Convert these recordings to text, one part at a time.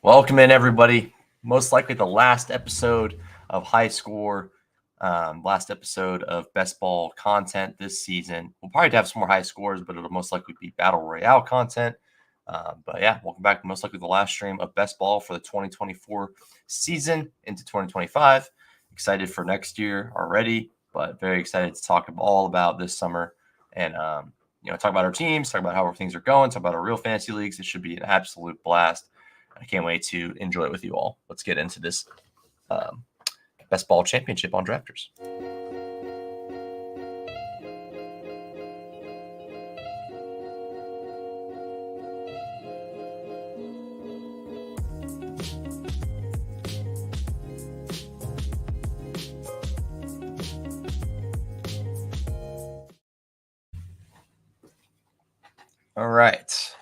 Welcome in, everybody. Most likely the last episode of High Score, last episode of Best Ball content this season. We'll probably have some more high scores, but it'll most likely be Battle Royale content. But yeah, welcome back to most likely the last stream of Best Ball for the 2024 season into 2025. Excited for next year already, but very excited to talk all about this summer and talk about our teams, talk about how things are going, talk about our real fantasy leagues. It should be an absolute blast. I can't wait to enjoy it with you all. Let's get into this Best Ball Championship on Drafters. All right.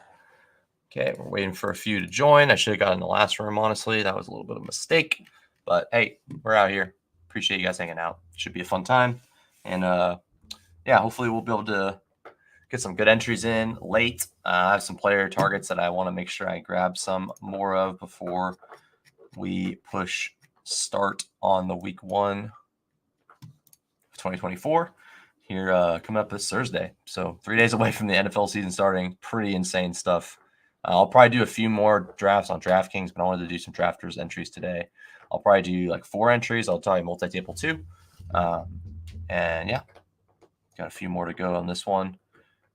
Okay, we're waiting for a few to join. I should have gotten the last room, honestly. That was a little bit of a mistake. But hey, we're out here. Appreciate you guys hanging out. Should be a fun time. And yeah, hopefully we'll be able to get some good entries in late. I have some player targets that I want to make sure I grab some more of before we push start on the week 1 of 2024 here coming up this Thursday. So 3 days away from the NFL season starting. Pretty insane stuff. I'll probably do a few more drafts on DraftKings, but I wanted to do some drafters entries today. I'll probably do like 4 entries. I'll tell you multi-table 2. And yeah, got a few more to go on this one.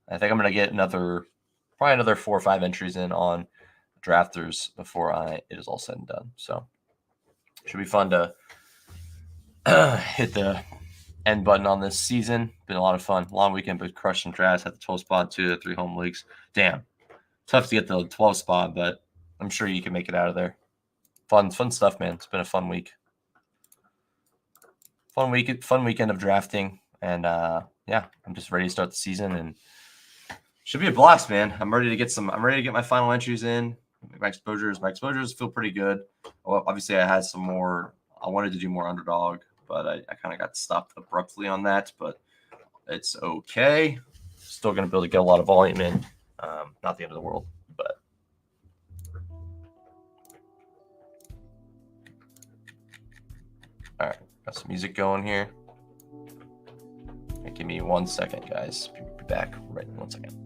I think I'm going to get probably another 4 or 5 entries in on drafters before it is all said and done. So should be fun to hit the end button on this season. Been a lot of fun. Long weekend, but crushed some drafts. Had the 12 spot, 2 of the 3 home leagues. Damn. Tough to get the 12 spot, but I'm sure you can make it out of there. Fun stuff, man. It's been a fun week. Fun weekend of drafting. And yeah, I'm just ready to start the season and should be a blast, man. I'm ready to get my final entries in. My exposures feel pretty good. Well, obviously I had some more. I wanted to do more underdog, but I kind of got stopped abruptly on that, but it's okay. Still going to be able to get a lot of volume in. Not the end of the world, but all right, got some music going here. Give me 1 second, guys. Be back right in 1 second.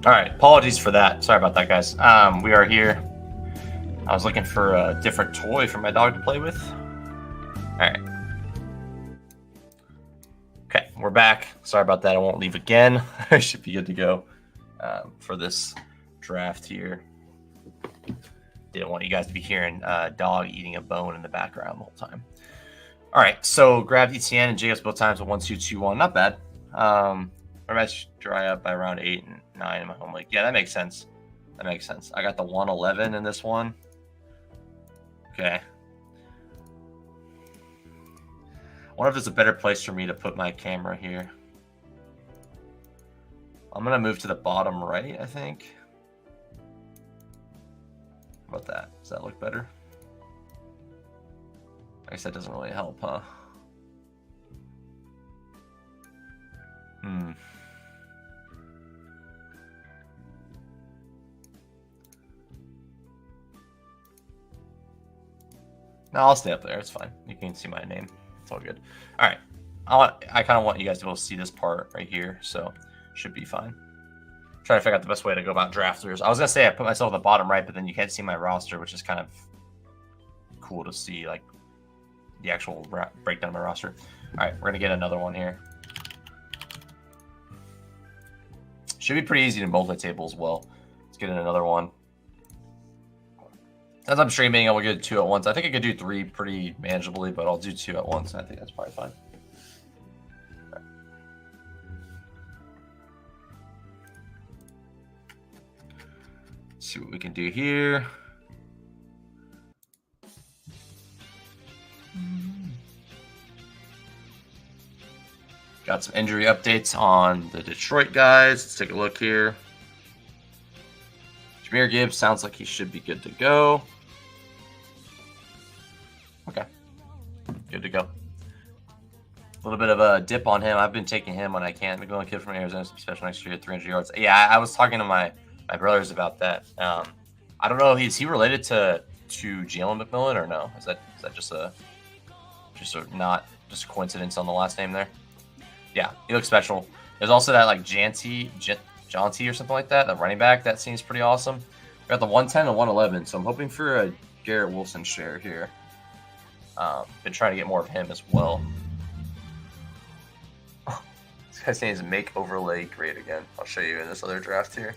All right, apologies for that. Sorry about that, guys. We are here. I was looking for a different toy for my dog to play with. All right. Okay, we're back. Sorry about that. I won't leave again. I should be good to go for this draft here. Didn't want you guys to be hearing dog eating a bone in the background the whole time. All right, so grabbed ETN and Jacobs both times with 1, 2, 2, 1. Not bad. Our match dry up by around 8 and 9 in my home league. Yeah, that makes sense. That makes sense. I got the 111 in this one. Okay. wonder if there's a better place for me to put my camera here. I'm going to move to the bottom right, I think. How about that? Does that look better? I guess that doesn't really help, huh? No, I'll stay up there. It's fine. You can see my name. It's all good. All right. I kind of want you guys to be able to see this part right here, so should be fine. Trying to figure out the best way to go about drafters. I was gonna say I put myself at the bottom right, but then you can't see my roster, which is kind of cool to see, like the actual breakdown of my roster. All right, we're gonna get another one here. Should be pretty easy to multi-table as well. Let's get in another one. As I'm streaming, I will get 2 at once. I think I could do 3 pretty manageably, but I'll do 2 at once. I think that's probably fine. Right. See what we can do here. Got some injury updates on the Detroit guys. Let's take a look here. Jahmyr Gibbs sounds like he should be good to go. Okay. Good to go. A little bit of a dip on him. I've been taking him when I can. McMillan kid from Arizona, special next year, 300 yards. Yeah, I was talking to my brothers about that. I don't know. Is he related to Jalen McMillan or no? Is that just a coincidence on the last name there? Yeah, he looks special. There's also that like Jaunty or something like that, that running back. That seems pretty awesome. We got the 110 and 111, so I'm hoping for a Garrett Wilson share here. Been trying to get more of him as well. This guy's name is Make Overlay Great Again. I'll show you in this other draft here.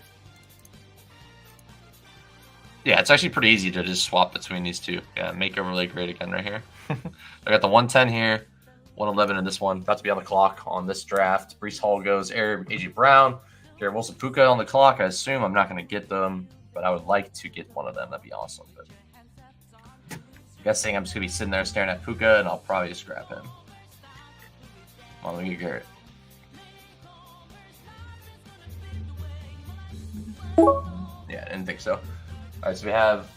Yeah, it's actually pretty easy to just swap between these two. Yeah, Make Overlay Great Again right here. I got the 110 here, 111 in this one. About to be on the clock on this draft. Breece Hall goes, A.J. Brown, Garrett Wilson, Puka on the clock. I assume I'm not going to get them, but I would like to get one of them. That'd be awesome. But guessing I'm just going to be sitting there staring at Puka, and I'll probably just grab him. Come on, let me get Garrett. Yeah, I didn't think so. All right, so we have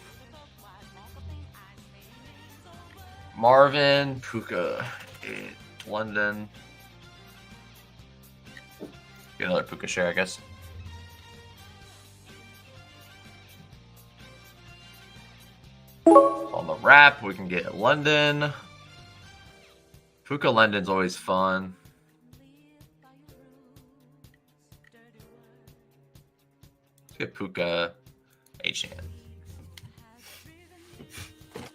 Marvin, Puka, London. Get another Puka share, I guess. On the wrap, we can get London. Puka London's always fun. Let's get Puka H-Chan.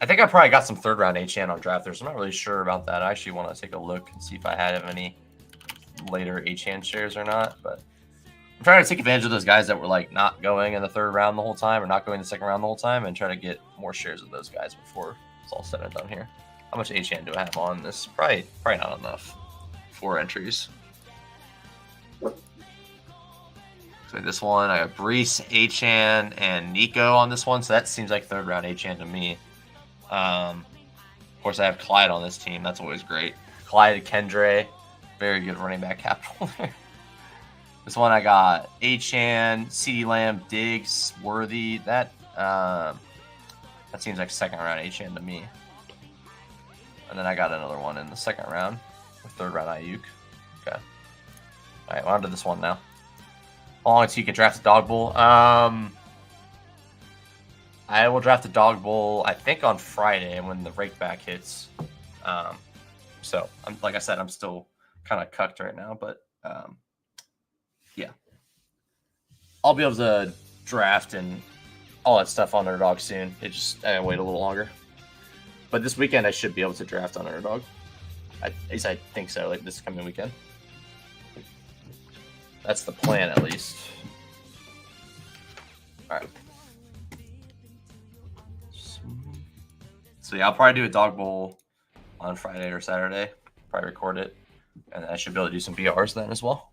I think I probably got some third-round H-Chan on drafters. I'm not really sure about that. I actually want to take a look and see if I had any later H-Chan shares or not. But I'm trying to take advantage of those guys that were like not going in the third round the whole time or not going in the second round the whole time and try to get more shares of those guys before it's all said and done here. How much H-Chan do I have on this? Probably not enough. 4 entries. So this one, I have Breece, H-Chan, and Nico on this one. So that seems like third round H-Chan to me. Of course, I have Clyde on this team. That's always great. Clyde, Kendre, very good running back capital there. This one I got H-Chan, CeeDee Lamb, Diggs, Worthy. That seems like second round H-Chan to me. And then I got another one in the second round, or third round Ayuk. Okay. All right, on to this one now. How long until you can draft a dog bowl? I will draft the dog bowl, I think, on Friday when the rake back hits. So, like I said, I'm still kind of cucked right now, but yeah. I'll be able to draft and all that stuff on Underdog soon. I gotta wait a little longer. But this weekend, I should be able to draft on Underdog. At least I think so, like this coming weekend. That's the plan, at least. All right. So yeah, I'll probably do a dog bowl on Friday or Saturday. Probably record it, and then I should be able to do some BRs then as well.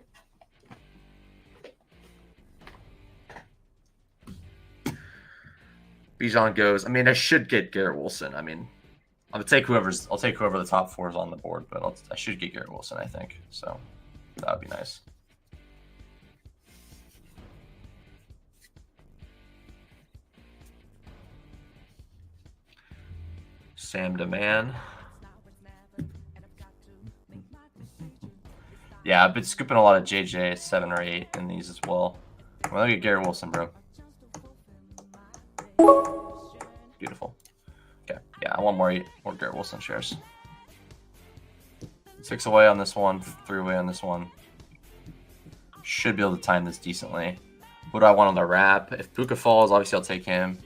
Bijan goes. I mean, I should get Garrett Wilson. I mean, I'll take whoever the top 4 is on the board, but I should get Garrett Wilson, I think. So that would be nice. Sam Deman. Yeah, I've been scooping a lot of JJ 7 or 8 in these as well. Well, look at Garrett Wilson, bro. Beautiful. Okay, yeah, I want more Garrett Wilson shares. 6 away on this one, 3 away on this one. Should be able to time this decently. What do I want on the wrap? If Puka falls, obviously I'll take him.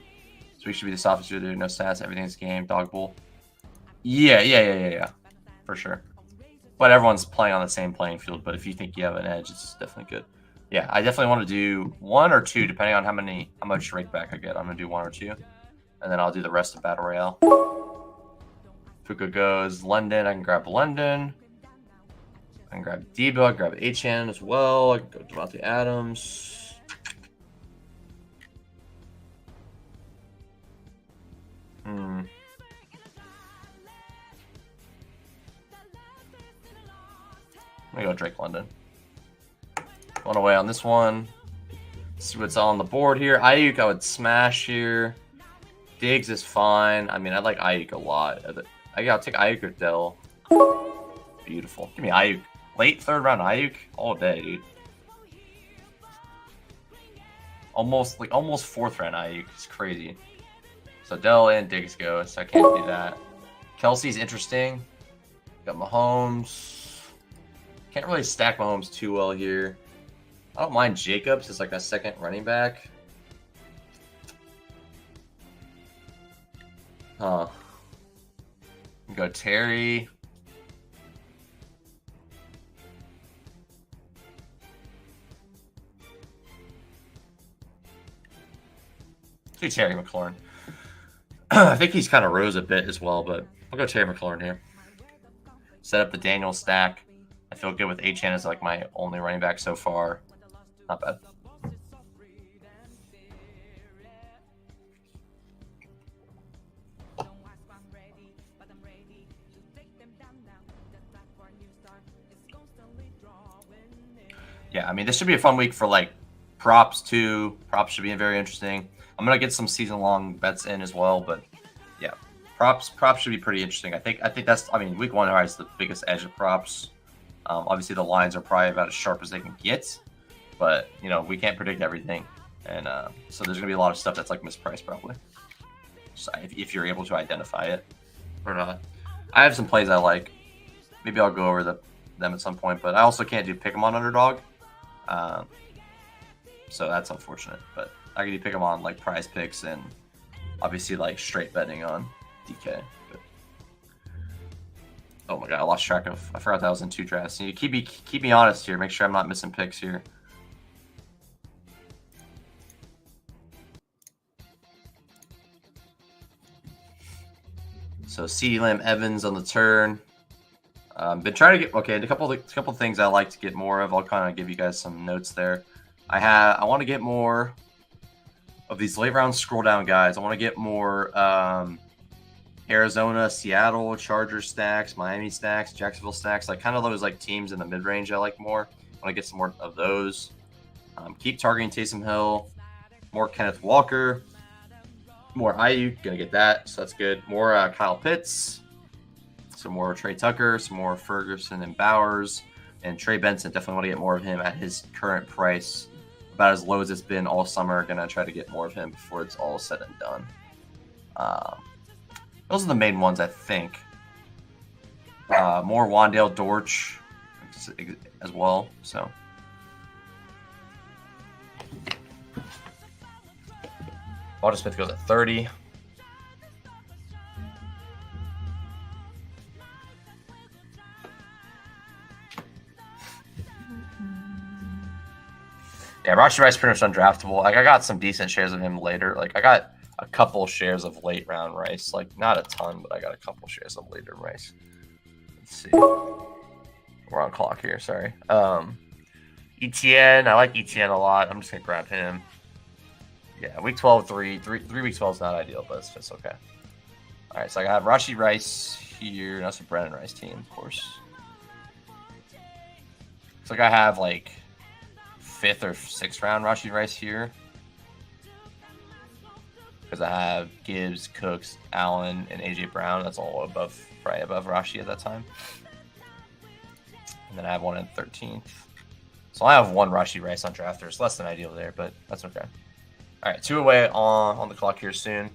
So we should be the softest dude. No stats, everything's game. Dog bull. Yeah. For sure. But everyone's playing on the same playing field. But if you think you have an edge, it's definitely good. Yeah, I definitely want to do 1 or 2, depending on how much rake back I get. I'm gonna do 1 or 2, and then I'll do the rest of Battle Royale. Puka goes London. I can grab London. I can grab Debo. I can grab H-Hand as well. I can go Devontae Adams. I'm gonna go Drake London. 1 away on this one. See what's on the board here. Ayuk, I would smash here. Diggs is fine. I mean, I like Ayuk a lot. I'll take Ayuk or Dell. Beautiful. Give me Ayuk. Late 3rd round Ayuk all day, dude. Almost 4th round Ayuk. It's crazy. So Dell and Diggs go, so I can't do that. Kelsey's interesting. Got Mahomes. Can't really stack Mahomes too well here. I don't mind Jacobs as like a second running back. Huh. Go Terry. Do Terry McLaurin. I think he's kind of rose a bit as well, but I'll go Terry McLaurin here. Set up the Daniel stack. I feel good with H-N as like my only running back so far. Not bad. Yeah, I mean, this should be a fun week for like props too. Props should be very interesting. I'm gonna get some season-long bets in as well, but yeah, props should be pretty interesting. I think that's. I mean, week 1 has the biggest edge of props. Obviously, the lines are probably about as sharp as they can get, but you know we can't predict everything, and so there's gonna be a lot of stuff that's like mispriced probably. So if you're able to identify it or not, I have some plays I like. Maybe I'll go over them at some point, but I also can't do pick 'em on underdog, so that's unfortunate. But I can do pick 'em on like prize picks and obviously like straight betting on DK. But, oh my god, I lost track of. I forgot that I was in 2 drafts. So you keep me honest here. Make sure I'm not missing picks here. So CeeDee Lamb, Evans on the turn. Been trying to get a couple things I like to get more of. I'll kind of give you guys some notes there. I want to get more of these late round scroll down guys. I want to get more Arizona, Seattle, Chargers stacks, Miami stacks, Jacksonville stacks, like kind of those like teams in the mid range I like more. I want to get some more of those. Keep targeting Taysom Hill, more Kenneth Walker, more Ayuk, gonna get that, so that's good. More Kyle Pitts, some more Trey Tucker, some more Ferguson and Bowers, and Trey Benson. Definitely want to get more of him at his current price, about as low as it's been all summer. Gonna try to get more of him before it's all said and done. Those are the main ones, I think. More Wandale Dortch as well. So Walter Smith goes at 30. Yeah, Rashi Rice pretty much undraftable. Like I got some decent shares of him later. Like I got a couple shares of late round Rice. Like not a ton, but I got a couple shares of later Rice. Let's see. We're on clock here, sorry. ETN, I like ETN a lot. I'm just gonna grab him. Yeah, week 12, 3 week 12 is not ideal, but it's okay. All right, so I have Rashi Rice here. That's a Brennan Rice team, of course. Looks like I have like 5th or 6th round Rashi Rice here. Because I have Gibbs, Cooks, Allen, and AJ Brown. That's all above, probably above Rashi at that time. And then I have one in 13th. So I have 1 Rashi Rice on drafters. Less than ideal there, but that's okay. All right, 2 away on the clock here soon.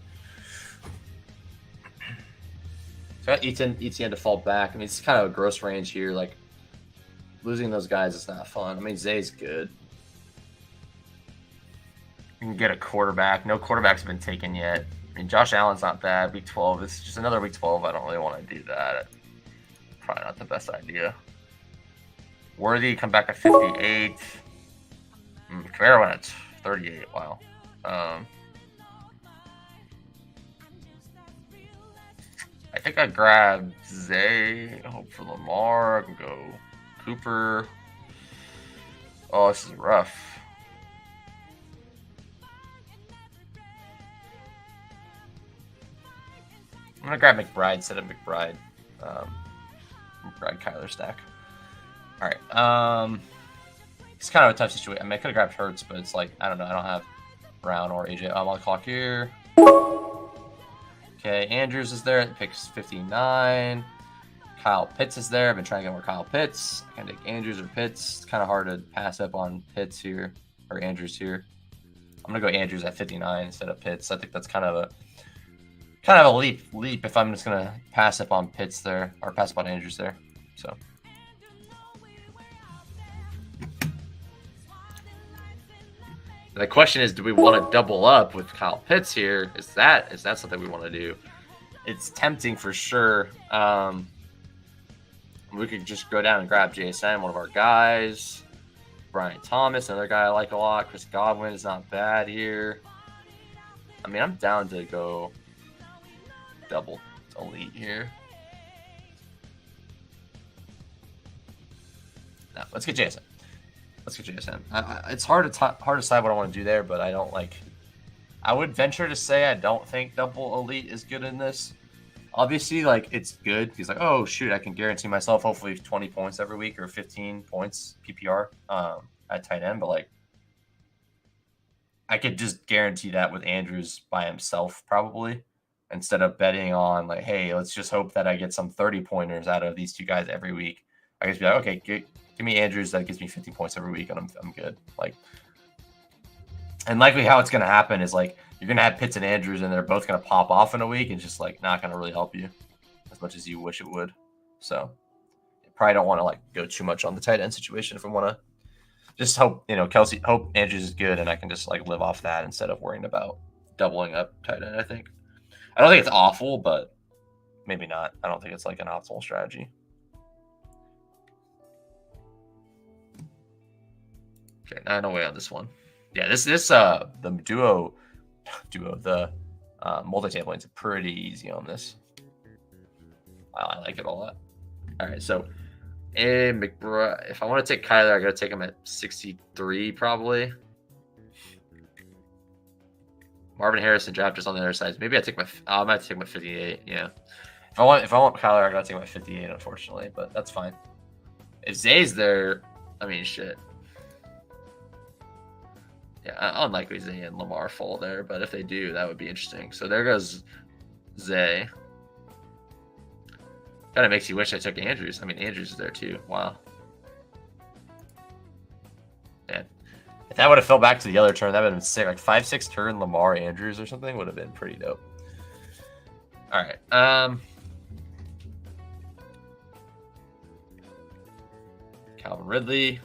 So I got ETN to fall back. I mean, it's kind of a gross range here. Like, losing those guys is not fun. I mean, Zay's good. You can get a quarterback. No quarterbacks have been taken yet. I mean, Josh Allen's not bad. Week 12. It's just another Week 12. I don't really want to do that. Probably not the best idea. Worthy come back at 58. Kamara went at 38. Wow. I think I grabbed Zay. Hope for Lamar. I can go Cooper. Oh, this is rough. I'm gonna grab McBride instead of McBride. McBride Kyler stack. All right. It's kind of a tough situation. I mean, I could have grabbed Hurts, but it's like I don't know. I don't have Brown or AJ. I'm on the clock here. Okay, Andrews is there. It picks 59. Kyle Pitts is there. I've been trying to get more Kyle Pitts. I can take Andrews or Pitts. It's kind of hard to pass up on Pitts here or Andrews here. I'm gonna go Andrews at 59 instead of Pitts. I think that's kind of a leap if I'm just gonna pass up on Pitts there or pass up on Andrews there. So. The question is, do we want to double up with Kyle Pitts here? Is that something we want to do? It's tempting for sure. We could just go down and grab JSN, one of our guys. Brian Thomas, another guy I like a lot. Chris Godwin is not bad here. I mean, I'm down to go double elite here. No, let's get JSN. It's hard to decide what I want to do there, but I don't like. I would venture to say I don't think double elite is good in this. Obviously, like it's good. He's like, oh shoot, I can guarantee myself hopefully 20 points every week or 15 points PPR at tight end. But like, I could just guarantee that with Andrews by himself probably, instead of betting on like, hey, let's just hope that I get some 30 pointers out of these 2 guys every week. I guess be like, okay, give me Andrews that gives me 50 points every week, and I'm good. Like, and likely how it's gonna happen is like you're gonna have Pitts and Andrews, and they're both gonna pop off in a week, and just like not gonna really help you as much as you wish it would. So, you probably don't want to like go too much on the tight end situation if we want to. Just hope hope Andrews is good, and I can just like live off that instead of worrying about doubling up tight end. I don't think it's awful, but maybe not. I don't think it's like an optimal strategy. Okay, 9 away on this one. Yeah, the multi-tabling is pretty easy on this. Wow, I like it a lot. All right, so McBride. If I want to take Kyler, I got to take him at 63 probably. Marvin Harrison draft just on the other side. Maybe I might take my 58. Yeah. If I want Kyler, I got to take my 58. Unfortunately, but that's fine. If Zay's there, I mean, shit. Yeah, unlikely Zay and Lamar fall there, but if they do, that would be interesting. So there goes Zay. Kind of makes you wish I took Andrews. I mean, Andrews is there too. Wow. Man. If that would have fell back to the other turn, that would have been sick. Like 5-6 turn Lamar Andrews or something would have been pretty dope. All right. Calvin Ridley.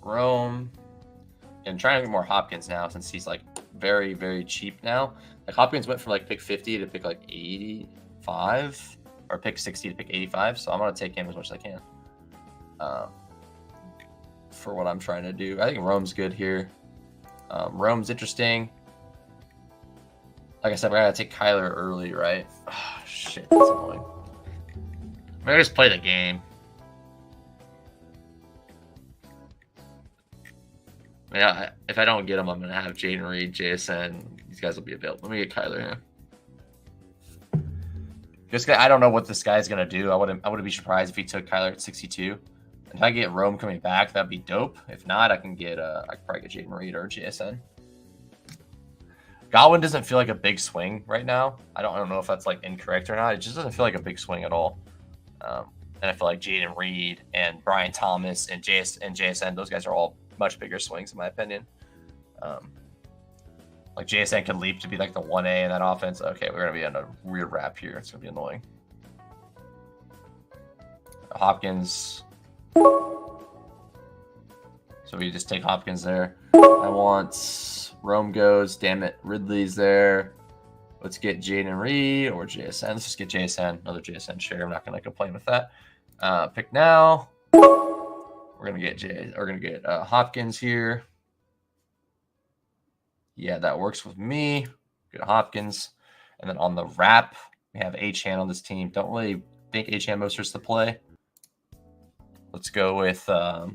Rome. And trying to get more Hopkins now since he's like very, very cheap now. Like Hopkins went from like pick 50 to pick like 85 or pick 60 to pick 85. So I'm going to take him as much as I can for what I'm trying to do. I think Rome's good here. Rome's interesting. Like I said, we're going to take Kyler early, right? Oh, shit, that's annoying. I'm going to just play the game. Yeah, if I don't get him, I'm going to have Jaden Reed, JSN. These guys will be available. Let me get Kyler here. Just I don't know what this guy's gonna do. I wouldn't be surprised if he took Kyler at 62. And if I get Rome coming back, that'd be dope. If not, I can get I could probably get Jaden Reed or JSN. Godwin doesn't feel like a big swing right now. I don't know if that's like incorrect or not. It just doesn't feel like a big swing at all. And I feel like Jaden Reed and Brian Thomas and JSN, those guys are all much bigger swings in my opinion. Like JSN can leap to be like the 1A in that offense. Okay, we're gonna be on a weird wrap here. It's gonna be annoying. Hopkins. So we just take Hopkins there. I want Rome goes. Damn it, Ridley's there. Let's get Jaden Reed or JSN. Let's just get JSN. Another JSN share. I'm not gonna complain with that. Pick now. We're gonna get Hopkins here. Yeah, that works with me. Get Hopkins. And then on the wrap, we have Achane on this team. Don't really think Achane Mostert's the play. Let's go with, I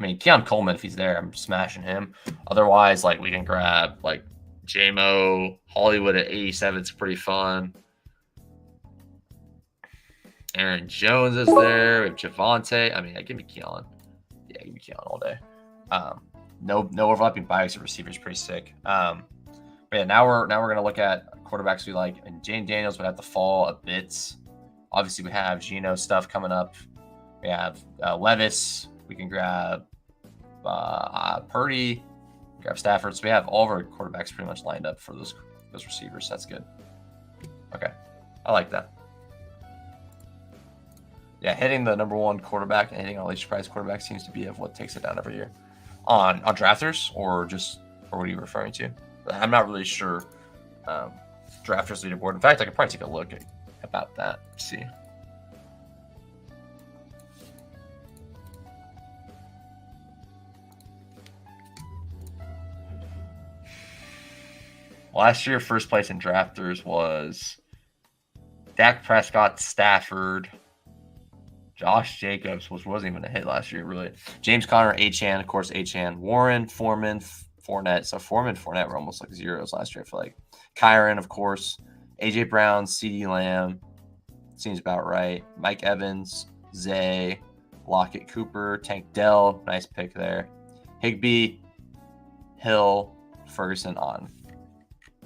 mean, Keon Coleman, if he's there, I'm smashing him. Otherwise, like, we can grab, like, JMO, Hollywood at 87. It's pretty fun. Aaron Jones is there. We have Javonte. I mean, give me Keon. Yeah, give me Keon all day. No overlapping bias of receivers, pretty sick. But yeah, now we're gonna look at quarterbacks we like, and Jane Daniels would have to fall a bit. Obviously, we have Geno stuff coming up. We have Levis. We can grab Purdy, grab Stafford. So we have all of our quarterbacks pretty much lined up for those receivers. That's good. Okay, I like that. Yeah, hitting the #1 quarterback and hitting all these surprise quarterbacks seems to be what takes it down every year. On drafters or what are you referring to? I'm not really sure. Drafters leaderboard. In fact, I could probably take a look about that. Let's see. Last year, first place in drafters was Dak Prescott, Stafford, Josh Jacobs, which wasn't even a hit last year, really. James Conner, Achane, of course, Achane. Warren, Foreman, Fournette. So Foreman, Fournette were almost like zeros last year, I feel like. Kyron, of course. AJ Brown, CeeDee Lamb. Seems about right. Mike Evans, Zay, Lockett, Cooper, Tank Dell. Nice pick there. Higbee, Hill, Ferguson on.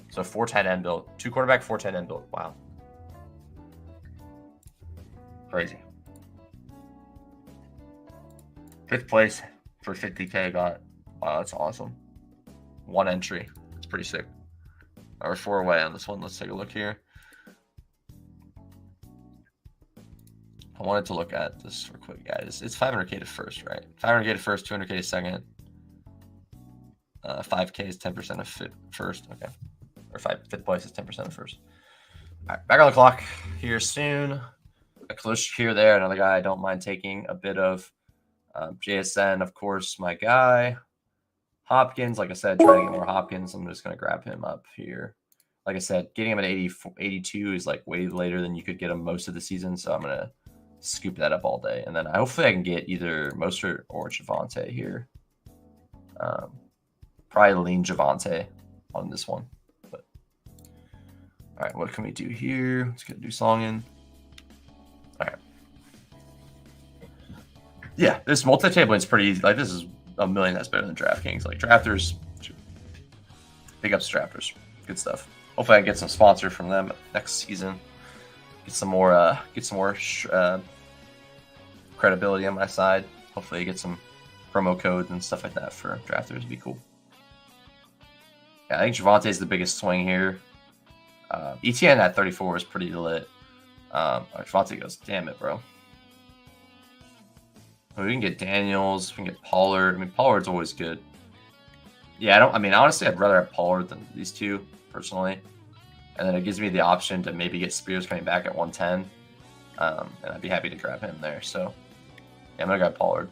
So 4 tight end build. 2 quarterback, 4 tight end build. Wow. Crazy. 5th place for 50K I got. Wow, that's awesome. 1 entry. It's pretty sick. Or 4 away on this one. Let's take a look here. I wanted to look at this real quick, guys. It's 500K to first, right? 500K to first, 200K to second. 5K is 10% of first. Okay. Or 5th place is 10% of first. All right, back on the clock here soon. A close here, there. Another guy I don't mind taking a bit of. JSN, of course, my guy. Hopkins, like I said, trying to get more Hopkins. I'm just going to grab him up here. Like I said, getting him at 82 is like way later than you could get him most of the season. So I'm going to scoop that up all day. And then hopefully I can get either Mostert or Javonte here. Probably lean Javonte on this one. But all right, what can we do here? Let's get a new song in. All right. Yeah, this multi-table is pretty easy. Like, this is a million that's better than DraftKings. Like, drafters, big ups drafters. Good stuff. Hopefully I can get some sponsor from them next season. Get some more credibility on my side. Hopefully I get some promo codes and stuff like that for drafters. Would be cool. Yeah, I think Javonte is the biggest swing here. ETN at 34 is pretty lit. Javonte goes, damn it, bro. We can get Daniels. We can get Pollard. I mean, Pollard's always good. Yeah, honestly, I'd rather have Pollard than these two, personally. And then it gives me the option to maybe get Spears coming back at 110. And I'd be happy to grab him there. So, yeah, I'm going to grab Pollard.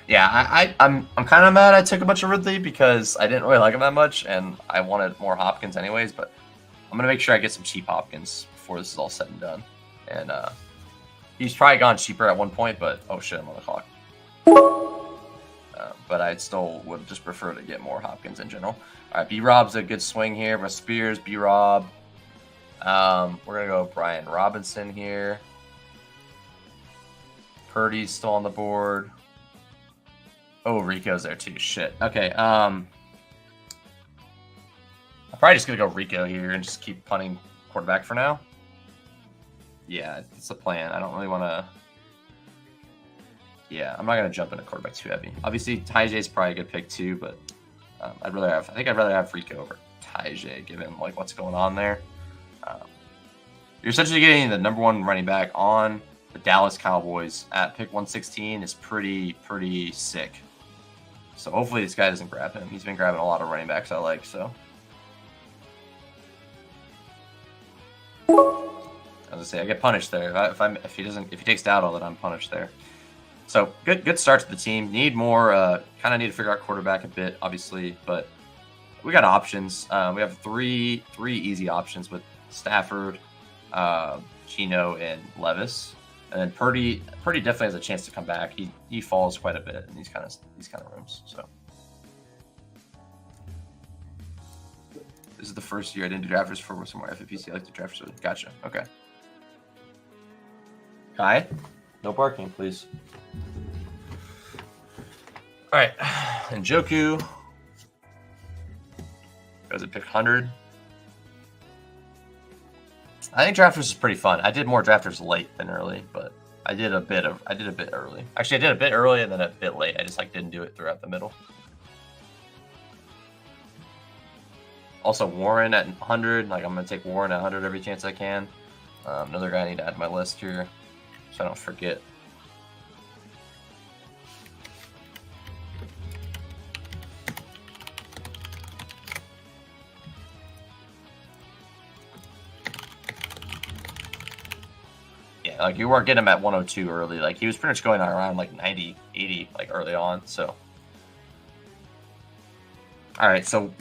Yeah, I'm kind of mad I took a bunch of Ridley because I didn't really like him that much, and I wanted more Hopkins anyways, but I'm going to make sure I get some cheap Hopkins before this is all said and done. And he's probably gone cheaper at one point, but oh shit, I'm on the clock. But I still would just prefer to get more Hopkins in general. All right, B-Rob's a good swing here, but Spears, B-Rob. We're going to go Brian Robinson here. Purdy's still on the board. Oh, Rico's there too. Shit. Okay. I'm probably just going to go Rico here and just keep punting quarterback for now. Yeah, it's the plan. I don't really want to... Yeah, I'm not going to jump into quarterback too heavy. Obviously, Tyjae's probably a good pick too, but I think I'd rather have Rico over Tyjae, given like what's going on there. You're essentially getting the #1 running back on the Dallas Cowboys at pick 116 is pretty sick. So hopefully this guy doesn't grab him. He's been grabbing a lot of running backs I like, so. I was gonna say I get punished there. If he takes Dowdle, then I'm punished there. So good start to the team. Need more. Kind of need to figure out quarterback a bit, obviously, but we got options. We have three easy options with Stafford, Gino, and Levis. And then Purdy definitely has a chance to come back. He falls quite a bit in these kind of rooms. So this is the first year I didn't do drafters for somewhere FFPC. I like to draft. Gotcha. Okay. Kai, no barking, please. All right, and Njoku goes at pick 100. I think drafters is pretty fun. I did more drafters late than early, but I did a bit early. Actually, I did a bit early and then a bit late. I just didn't do it throughout the middle. Also, Warren at 100. I'm gonna take Warren at 100 every chance I can. Another guy I need to add to my list here, so I don't forget. Yeah, you weren't getting him at 102 early. He was pretty much going around 90, 80 early on. So, all right, so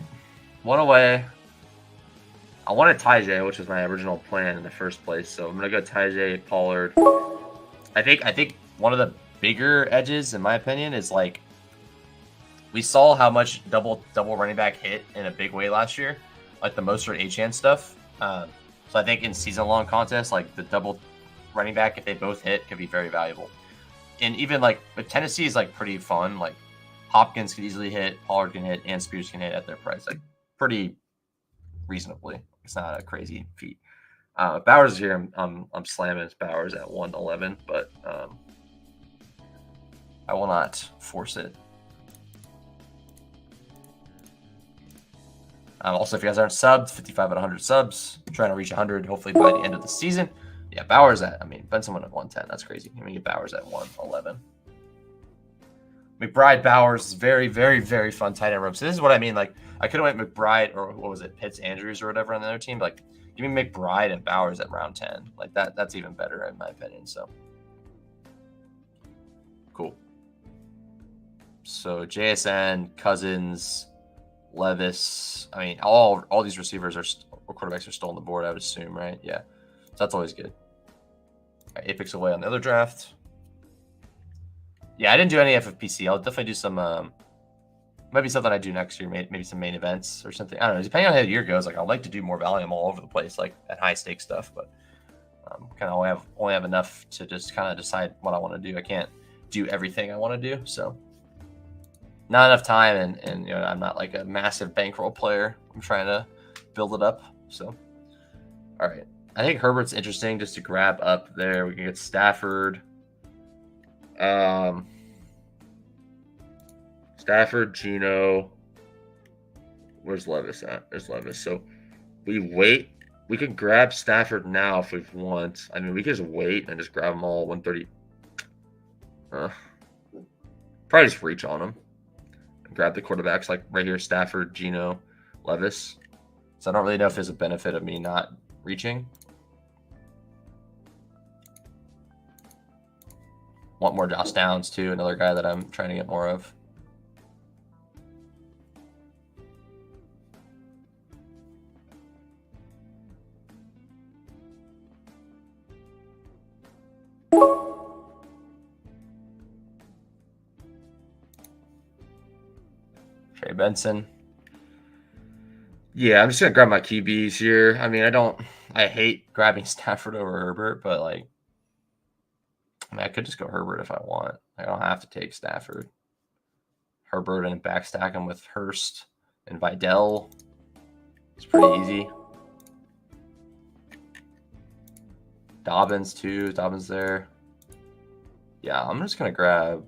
one away. I wanted Tyjae, which was my original plan in the first place. So I'm gonna go Tyjae, Pollard. I think one of the bigger edges, in my opinion, is we saw how much double running back hit in a big way last year, the Mostert Achane stuff. So I think in season-long contests, the double running back, if they both hit, could be very valuable. And even but Tennessee is pretty fun. Hopkins could easily hit, Pollard can hit, and Spears can hit at their price. Pretty reasonably. It's not a crazy feat. Bowers is here. I'm slamming Bowers at 111, but I will not force it. Also, if you guys aren't subbed, 55 out of 100 subs. I'm trying to reach 100, hopefully by the end of the season. Yeah, Bowers Benson went at 110. That's crazy. I'm going to get Bowers at 111. McBride, Bowers is very, very, very fun tight end room. So this is what I mean. I could have went McBride or what was it, Pitts, Andrews or whatever on the other team. Give me McBride and Bowers at round 10. That's even better in my opinion. So cool. So JSN, Cousins, Levis. All these receivers or quarterbacks are still on the board, I would assume, right? Yeah. So that's always good. All right, 8 picks away on the other draft. Yeah, I didn't do any FFPC. I'll definitely do some. Maybe something I do next year. Maybe some main events or something. I don't know. Depending on how the year goes, I'd like to do more volume all over the place, at high stakes stuff. But kind of only have enough to just kind of decide what I want to do. I can't do everything I want to do, so not enough time. And I'm not a massive bankroll player. I'm trying to build it up. So, all right. I think Herbert's interesting just to grab up there. We can get Stafford. Stafford, Gino. Where's Levis at? There's Levis. So we wait. We could grab Stafford now if we want. We could just wait and just grab them all 130. Probably just reach on them. And grab the quarterbacks right here, Stafford, Gino, Levis. So I don't really know if there's a benefit of me not reaching. Want more Josh Downs too, another guy that I'm trying to get more of. Trey Benson. Yeah, I'm just gonna grab my QBs here. I mean, I hate grabbing Stafford over Herbert, but like, I mean, I could just go Herbert if I want. I don't have to take Stafford. Herbert and backstack him with Hurst and Vidal. It's pretty easy. Dobbins too. Dobbins there. Yeah, I'm just gonna grab.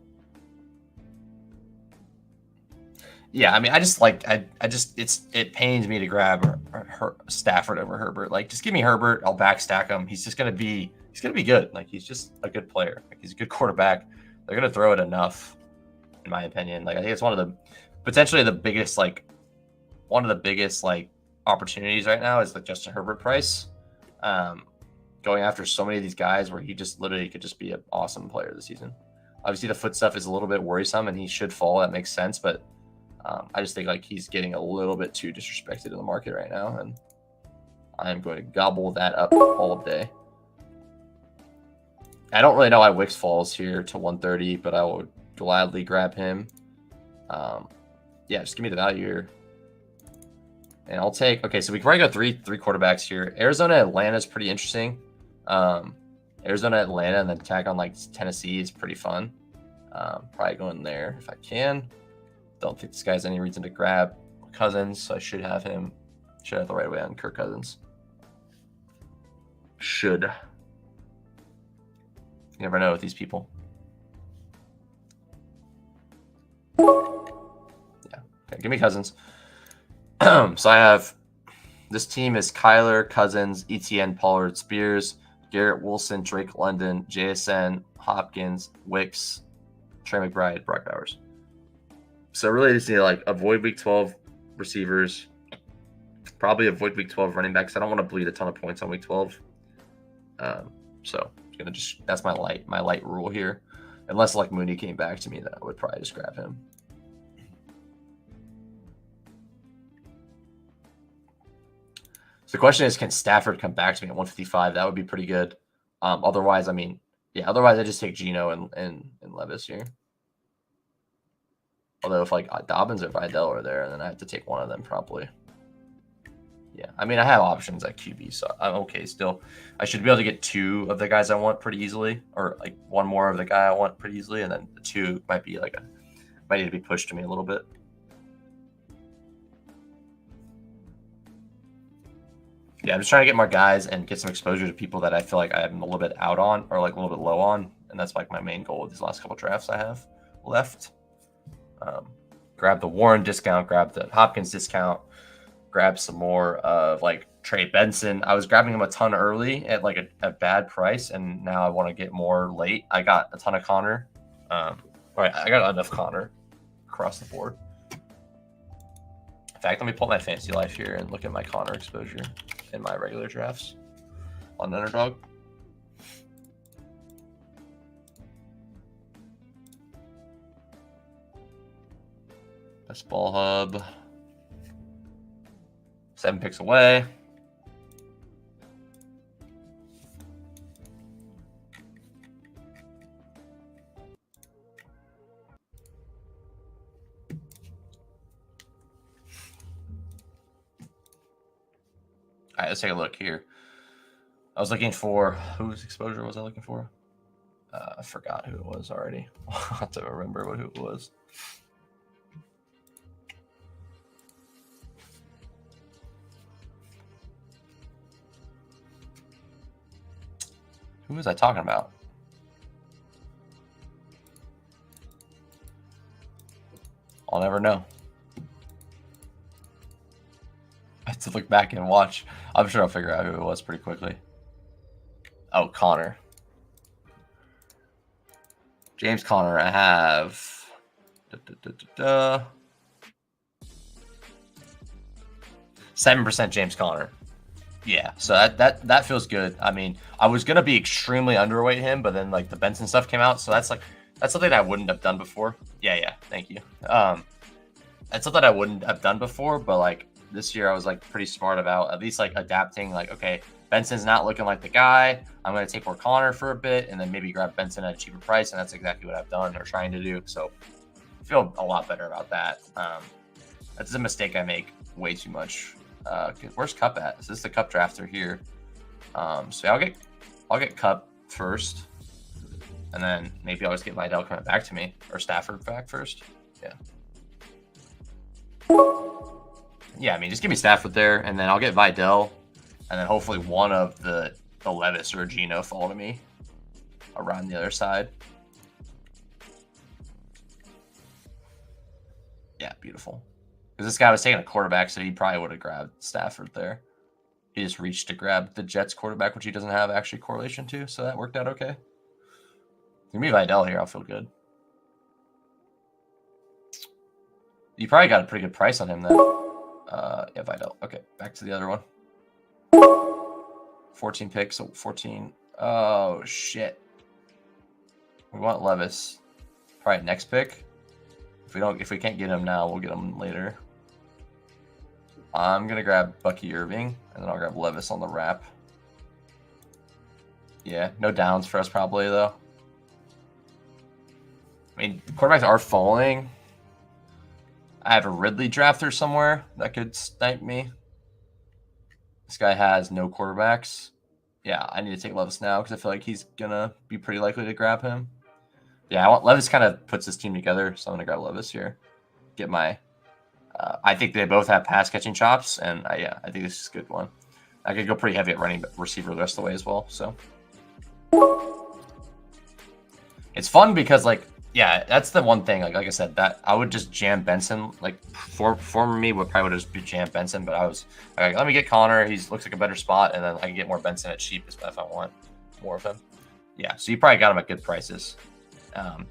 Yeah, I mean, it pains me to grab Stafford over Herbert. Like, just give me Herbert. I'll backstack him. He's gonna be good. Like, he's just a good player. Like, he's a good quarterback. They're gonna throw it enough, in my opinion. Like, I think it's potentially the biggest opportunities right now is the Justin Herbert price. Going after so many of these guys where he just literally could just be an awesome player this season. Obviously, the foot stuff is a little bit worrisome, and he should fall. That makes sense, but I just think like he's getting a little bit too disrespected in the market right now, and I'm going to gobble that up all day. I don't really know why Wicks falls here to 130, but I would gladly grab him. Yeah, just give me the value here. And I'll take, okay, so we can probably go three quarterbacks here. Arizona, Atlanta is pretty interesting. Arizona, Atlanta, and then attack on like Tennessee is pretty fun. Probably going there if I can. Don't think this guy has any reason to grab Cousins, so I should have him. Should have the right way on Kirk Cousins. Should. You never know with these people. Yeah. Okay, give me Cousins. So I have this team is Kyler, Cousins, Etienne, Pollard, Spears, Garrett Wilson, Drake London, JSN, Hopkins, Wicks, Trey McBride, Brock Bowers. So really just need to like avoid week 12 receivers, probably avoid week 12 running backs. I don't want to bleed a ton of points on week 12. So I'm gonna that's my light rule here. Unless like Mooney came back to me, then I would probably just grab him. So the question is, can Stafford come back to me at 155? That would be pretty good. Otherwise, I mean, yeah, otherwise I just take Geno and Levis here. Although if like Dobbins or Vidal are there, then I have to take one of them probably. Yeah, I mean, I have options at QB, so I'm okay still. I should be able to get two of the guys I want pretty easily, or like one more of the guy I want pretty easily, and then the two might need to be pushed to me a little bit. Yeah, I'm just trying to get more guys and get some exposure to people that I feel like I'm a little bit out on or like a little bit low on, and that's like my main goal with these last couple drafts I have left. Grab the Warren discount, grab the Hopkins discount, grab some more of like Trey Benson. I was grabbing him a ton early at like a bad price, and now I want to get more late. I got a ton of Connor. I got enough Connor across the board. In fact, let me pull my fantasy life here and look at my Connor exposure in my regular drafts on Underdog. Best ball hub. 7 picks away. All right, let's take a look here. I was looking for, whose exposure was I looking for? I forgot who it was already. I'll have to remember who it was. Who was I talking about? I'll never know. I have to look back and watch. I'm sure I'll figure out who it was pretty quickly. Oh, Connor. James Conner, I have 7% James Conner. Yeah, so that feels good. I mean, I was gonna be extremely underweight him, but then like the Benson stuff came out, so that's something I wouldn't have done before. Yeah, thank you. That's something I wouldn't have done before, but like this year I was like pretty smart about at least like adapting. Like, okay, Benson's not looking like the guy. I'm going to take more Connor for a bit and then maybe grab Benson at a cheaper price. And that's exactly what I've done or trying to do. So I feel a lot better about that. That's a mistake I make way too much. Where's Cup at? Is this the Cup drafter here? So I'll get Cup first. And then maybe I'll just get Vidal coming back to me or Stafford back first. Yeah. Yeah, I mean, just give me Stafford there, and then I'll get Vidal, and then hopefully one of the Levis or Gino fall to me around the other side. Yeah, beautiful. Because this guy was taking a quarterback, so he probably would have grabbed Stafford there. He just reached to grab the Jets quarterback, which he doesn't have actually correlation to, so that worked out okay. Give me Vidal here, I'll feel good. You probably got a pretty good price on him though. Yeah, Vidal. Okay, back to the other one. 14 picks, so 14. Oh shit. We want Levis. Probably next pick. If we can't get him now, we'll get him later. I'm gonna grab Bucky Irving, and then I'll grab Levis on the wrap. Yeah, no downs for us probably though. I mean, quarterbacks are falling. I have a Ridley drafter somewhere that could snipe me. This guy has no quarterbacks. Yeah, I need to take Levis now because I feel like he's going to be pretty likely to grab him. Yeah, Levis kind of puts this team together, so I'm going to grab Levis here. Get my... I think they both have pass-catching chops, and I think this is a good one. I could go pretty heavy at running receiver the rest of the way as well, so... It's fun because, like, yeah, that's the one thing. Like I said, that I would just jam Benson. Like for me, would probably just be jam Benson. But I was like, let me get Connor. He looks like a better spot, and then I can get more Benson at cheap if I want more of him. Yeah, so you probably got him at good prices.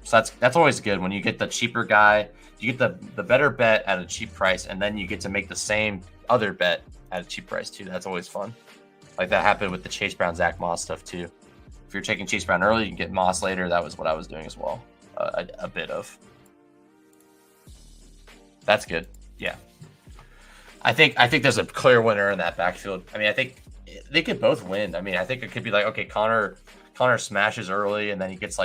So that's always good when you get the cheaper guy. You get the better bet at a cheap price, and then you get to make the same other bet at a cheap price too. That's always fun. Like that happened with the Chase Brown Zach Moss stuff too. If you're taking Chase Brown early, you can get Moss later. That was what I was doing as well. A bit of. That's good. Yeah. I think there's a clear winner in that backfield. I mean, I think they could both win. I mean, I think it could be like, okay, Connor smashes early and then he gets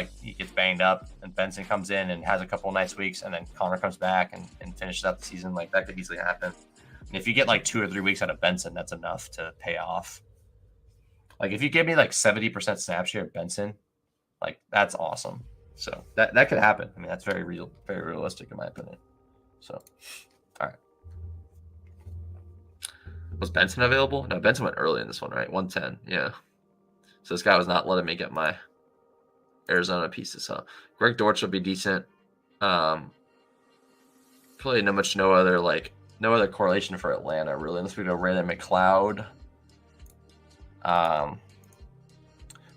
banged up and Benson comes in and has a couple of nice weeks and then Connor comes back and finishes out the season. Like that could easily happen. And if you get like 2 or 3 weeks out of Benson, that's enough to pay off. Like if you give me like 70% snap share of Benson, like that's awesome. So that could happen. I mean, that's very realistic in my opinion. So, all right. Was Benson available? No, Benson went early in this one, right? 110. Yeah. So this guy was not letting me get my Arizona pieces. So Greg Dortch will be decent. Probably no other correlation for Atlanta really, unless we go Randall McLeod.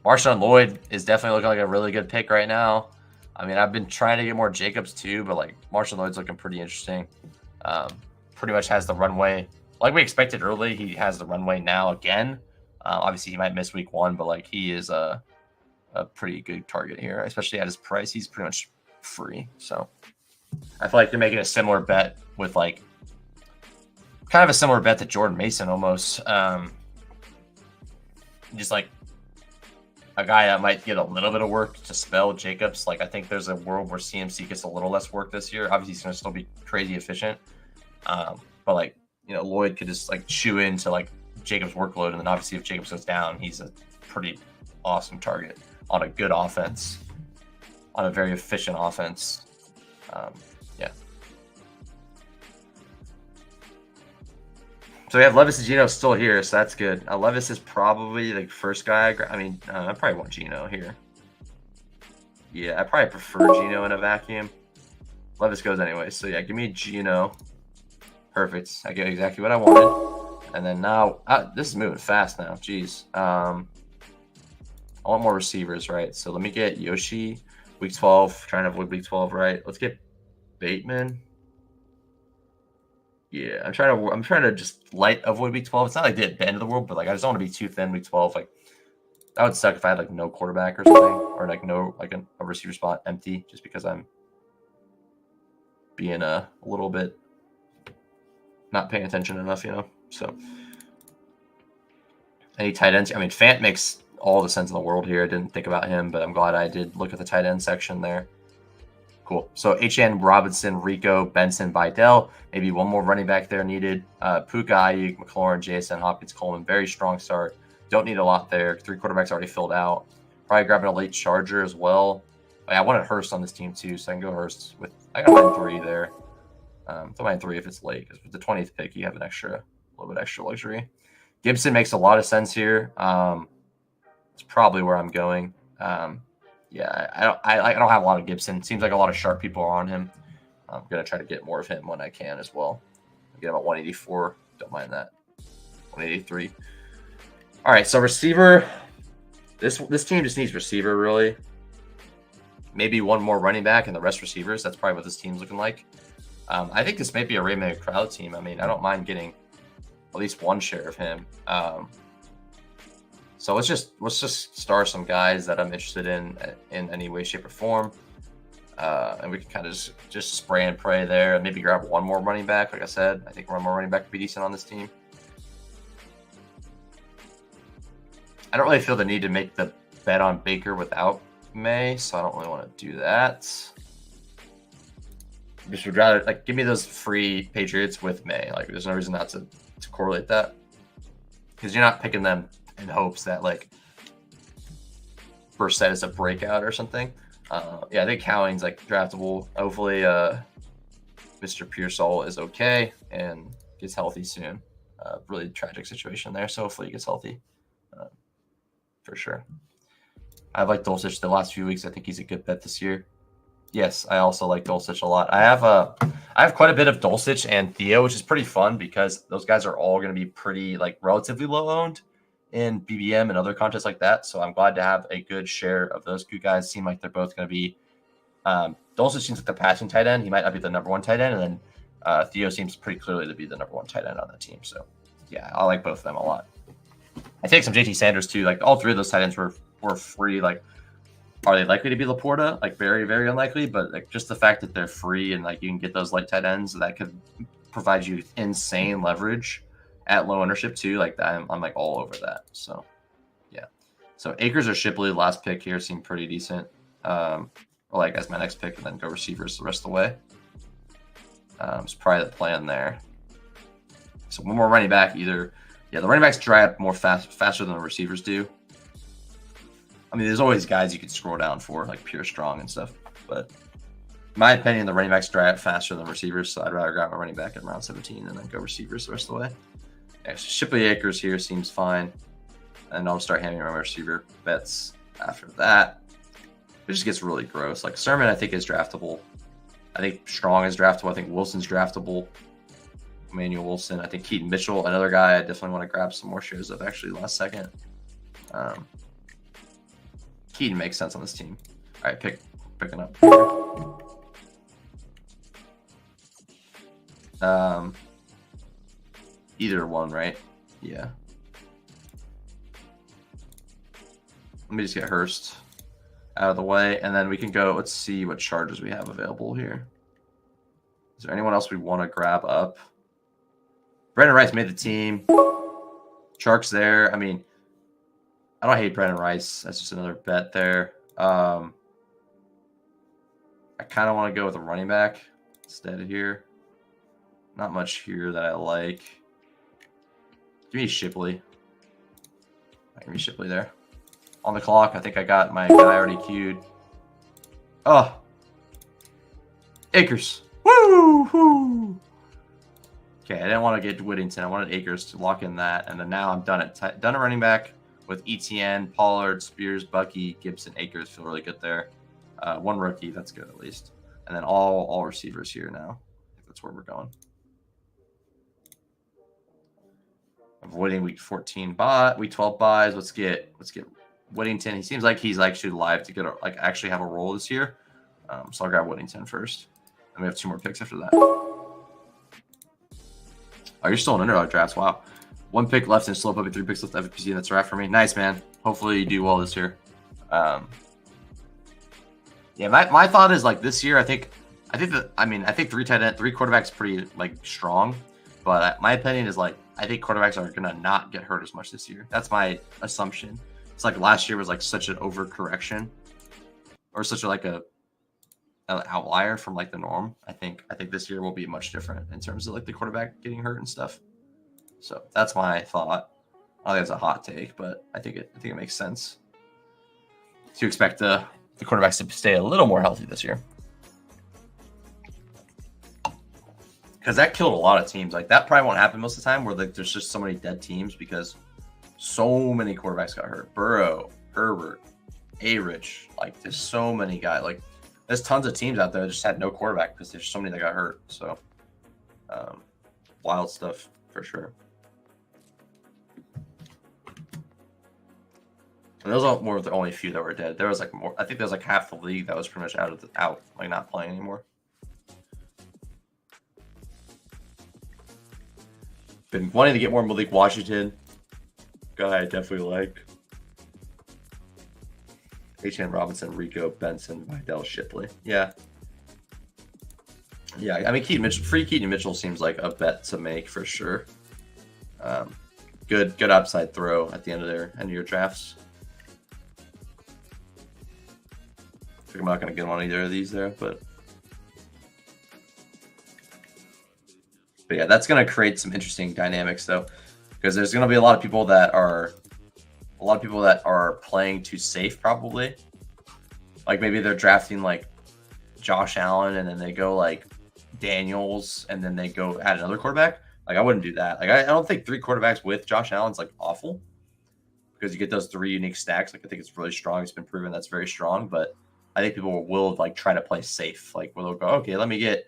Marshawn Lloyd is definitely looking like a really good pick right now. I mean, I've been trying to get more Jacobs too, but like Marshawn Lloyd's looking pretty interesting. Pretty much has the runway. Like we expected early, he has the runway now again. Obviously, he might miss week 1, but like he is a pretty good target here, especially at his price. He's pretty much free. So I feel like they're making a similar bet with like kind of a similar bet to Jordan Mason almost. Just like a guy that might get a little bit of work to spell Jacobs. Like I think there's a world where CMC gets a little less work this year. Obviously, he's going to still be crazy efficient. But like, you know, Lloyd could just like chew into like Jacobs' workload. And then obviously if Jacobs goes down, he's a pretty awesome target on a good offense, on a very efficient offense. Yeah. So we have Levis and Gino still here, so that's good. Levis is probably the first guy. I probably want Gino here. Yeah, I probably prefer Gino in a vacuum. Levis goes anyway, so yeah, give me Gino. Perfect. I get exactly what I wanted. And then now, this is moving fast now. Jeez. I want more receivers, right? So let me get Yoshi, week 12. Trying to avoid week 12, right? Let's get Bateman. Yeah, I'm trying to just light avoid week 12. It's not like the end of the world, but like I just don't want to be too thin week 12. Like that would suck if I had like no quarterback or something, or like no like a receiver spot empty, just because I'm being a little bit not paying attention enough, you know. So any tight ends? I mean, Fant makes all the sense in the world here. I didn't think about him, but I'm glad I did look at the tight end section there. Cool. So HN, Robinson, Rico, Benson, Vidal. Maybe one more running back there needed. Puka, Ayuk, McLaurin, JSN, Hopkins, Coleman. Very strong start. Don't need a lot there. 3 quarterbacks already filled out. Probably grabbing a late Charger as well. I wanted Hurst on this team too, so I can go Hurst with. I got mine 3 there. Throw mine 3 if it's late, because with the 20th pick, you have a little bit extra luxury. Gibson makes a lot of sense here. It's probably where I'm going. Yeah, I don't have a lot of Gibson. Seems like a lot of sharp people are on him. I'm gonna try to get more of him when I can as well. I get about 184. Don't mind that. 183. All right, so receiver. This team just needs receiver really. Maybe one more running back and the rest receivers. That's probably what this team's looking like. I think this might be a Raymond McCrowd team. I mean, I don't mind getting at least one share of him. So let's just star some guys that I'm interested in any way, shape, or form, and we can kind of just spray and pray there, and maybe grab one more running back. Like I said, I think one more running back would be decent on this team. I don't really feel the need to make the bet on Baker without May, so I don't really want to do that. Just would rather give me those free Patriots with May. Like, there's no reason not to correlate that, because you're not picking them in hopes that Brissett is a breakout or something. Yeah, I think Cowing's draftable. Hopefully, Mr. Pearsall is okay and gets healthy soon. Really tragic situation there, so hopefully he gets healthy for sure. I've liked Dulcich the last few weeks. I think he's a good bet this year. Yes, I also like Dulcich a lot. I have quite a bit of Dulcich and Theo, which is pretty fun because those guys are all going to be pretty relatively low owned in BBM and other contests like that. So I'm glad to have a good share of those two guys. Seem like they're both going to be. Dulcich seems like the passing tight end. He might not be the number 1 tight end, and then Theo seems pretty clearly to be the number 1 tight end on the team. So yeah, I like both of them a lot. I take some JT Sanders too. All 3 of those tight ends were free. Are they likely to be Laporta? Very, very unlikely. But just the fact that they're free and you can get those light tight ends that could provide you insane leverage at low ownership too. I'm all over that. So yeah. So Akers or Shipley, last pick here, seem pretty decent. As my next pick, and then go receivers the rest of the way. It's probably the plan there. So one more running back either. Yeah, the running backs dry up more faster than the receivers do. I mean, there's always guys you could scroll down for, like Pure Strong and stuff. But in my opinion, the running backs dry up faster than receivers, so I'd rather grab my running back at round 17 and then go receivers the rest of the way. Yeah, so Shipley Akers here seems fine. And I'll start handing my receiver bets after that. It just gets really gross. Sermon, I think, is draftable. I think Strong is draftable. I think Wilson's draftable. Emmanuel Wilson. I think Keaton Mitchell, another guy I definitely want to grab some more shares of actually last second. Keaton makes sense on this team. All right, picking up. Either one, right? Yeah. Let me just get Hurst out of the way, and then we can go. Let's see what charges we have available here. Is there anyone else we want to grab up? Brandon Rice made the team. Sharks there. I mean, I don't hate Brandon Rice. That's just another bet there. I kind of want to go with a running back instead of here. Not much here that I like. Give me Shipley. Give me Shipley there. On the clock, I think I got my guy already queued. Oh. Akers. Woo! Okay, I didn't want to get Whittington. I wanted Akers to lock in that. And then now I'm done at running back with ETN, Pollard, Spears, Bucky, Gibson, Akers. Feel really good there. One rookie, that's good at least. And then all receivers here now. I think that's where we're going. Avoiding week 14 week 12 buys. Let's get Whittington. He seems like he's actually live to get actually have a role this year. So I'll grab Whittington first. And we have 2 more picks after that. Oh, you're still in underdog drafts. Wow. 1 pick left and slope up at 3 picks left FPC. That's right for me. Nice, man. Hopefully you do well this year. Yeah, my thought is this year, I think 3 quarterbacks pretty strong. But my opinion is like, I think quarterbacks are gonna not get hurt as much this year. That's my assumption. It's like last year was like such an overcorrection, or such a, like an outlier from like the norm. I think this year will be much different in terms of like the quarterback getting hurt and stuff. So that's my thought. I think it's a hot take, but I think it makes sense to expect the quarterbacks to stay a little more healthy this year. Because that killed a lot of teams. Like that probably won't happen most of the time where like there's just so many dead teams because so many quarterbacks got hurt. Burrow, Herbert, A-Rich, like there's so many guys. Like there's tons of teams out there that just had no quarterback because there's so many that got hurt. So wild stuff for sure. And those were the only few that were dead. There was like more. I think there was like half the league that was pretty much out, like not playing anymore. Been wanting to get more Malik Washington. Guy I definitely like. H.N. Robinson, Rico, Benson, Vidal, Shipley. Yeah. Yeah, I mean, Keaton Mitchell seems like a bet to make for sure. Good upside throw at the end of your drafts. I think I'm not going to get on either of these there, but yeah, that's going to create some interesting dynamics though, because there's going to be a lot of people that are playing too safe probably. Like maybe they're drafting like Josh Allen and then they go like Daniels and then they go add another quarterback. Like I wouldn't do that. Like I don't think 3 quarterbacks with Josh Allen's like awful because you get those 3 unique stacks. Like I think it's really strong. It's been proven that's very strong, but I think people will like try to play safe. Like where they'll go, okay, let me get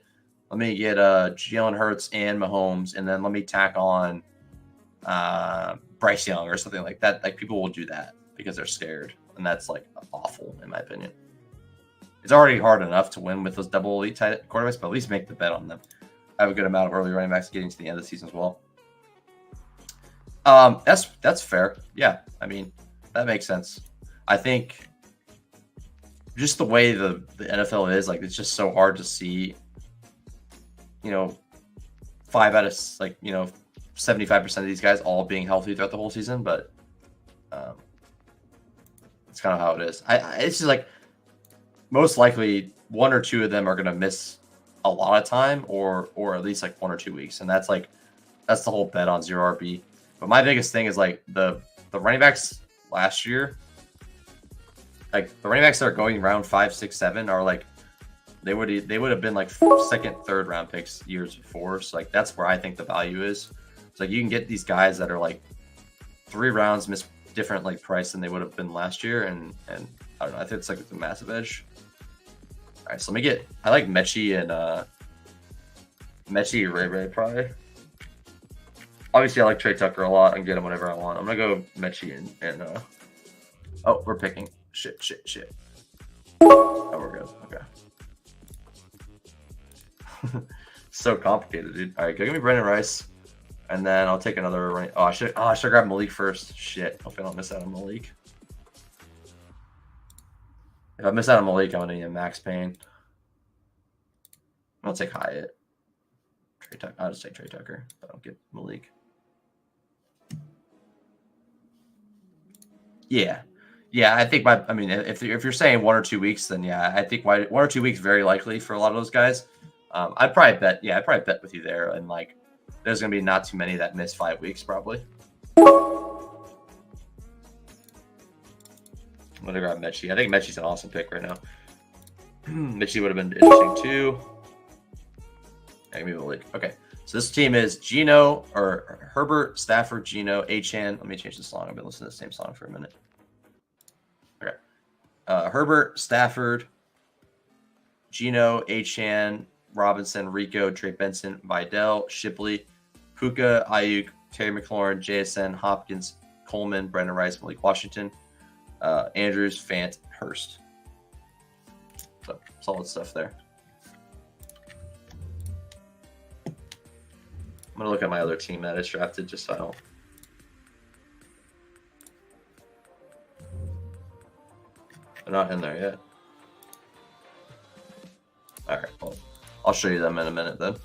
Jalen Hurts and Mahomes, and then let me tack on Bryce Young or something like that. Like people will do that because they're scared, and that's like awful in my opinion. It's already hard enough to win with those double elite tight quarterbacks, but at least make the bet on them. I have a good amount of early running backs getting to the end of the season as well. That's fair. Yeah, I mean that makes sense. I think just the way the NFL is, like it's just so hard to see. 5 out of 75% of these guys all being healthy throughout the whole season, but it's kind of how it is. It's just like most likely 1 or 2 of them are going to miss a lot of time or at least like 1 or 2 weeks. And that's the whole bet on 0 RB. But my biggest thing is like the running backs last year, like the running backs that are going round 5, 6, 7 are like, they would have been like 2nd, 3rd round picks years before. So like that's where I think the value is. So like you can get these guys that are like 3 rounds miss different like price than they would have been last year, and I don't know. I think it's like a massive edge. All right, so I like Mechie and Ray probably. Obviously, I like Trey Tucker a lot and get him whenever I want. I'm gonna go Mechie and oh, we're picking shit. Oh, we're good. Okay. So complicated, dude. All right, go give me Brandon Rice, and then I'll take another running. I should grab Malik first. Shit, hopefully I don't miss out on Malik. If I miss out on Malik, I'm gonna need a Max Payne. I'll take Hyatt. I'll just take Trey Tucker. I don't get Malik. Yeah. I think if you're saying 1 or 2 weeks, then yeah, I think 1 or 2 weeks very likely for a lot of those guys. I'd probably bet with you there, and like there's gonna be not too many that miss 5 weeks probably. I'm gonna grab Mechie. I think Mechie's an awesome pick right now. Mechie would have been interesting too. Give me the league. Okay, so this team is Geno or Herbert, Stafford, Geno, Achane. Let me change the song. I've been listening to the same song for a minute. Okay, Herbert, Stafford, Geno, Achane, Robinson, Rico, Trey Benson, Vidal, Shipley, Puka, Ayuk, Terry McLaurin, JSN, Hopkins, Coleman, Brandon Rice, Malik Washington, Andrews, Fant, Hurst. So solid stuff there. I'm gonna look at my other team that is drafted just so I don't. They're not in there yet. All right, well, I'll show you them in a minute then.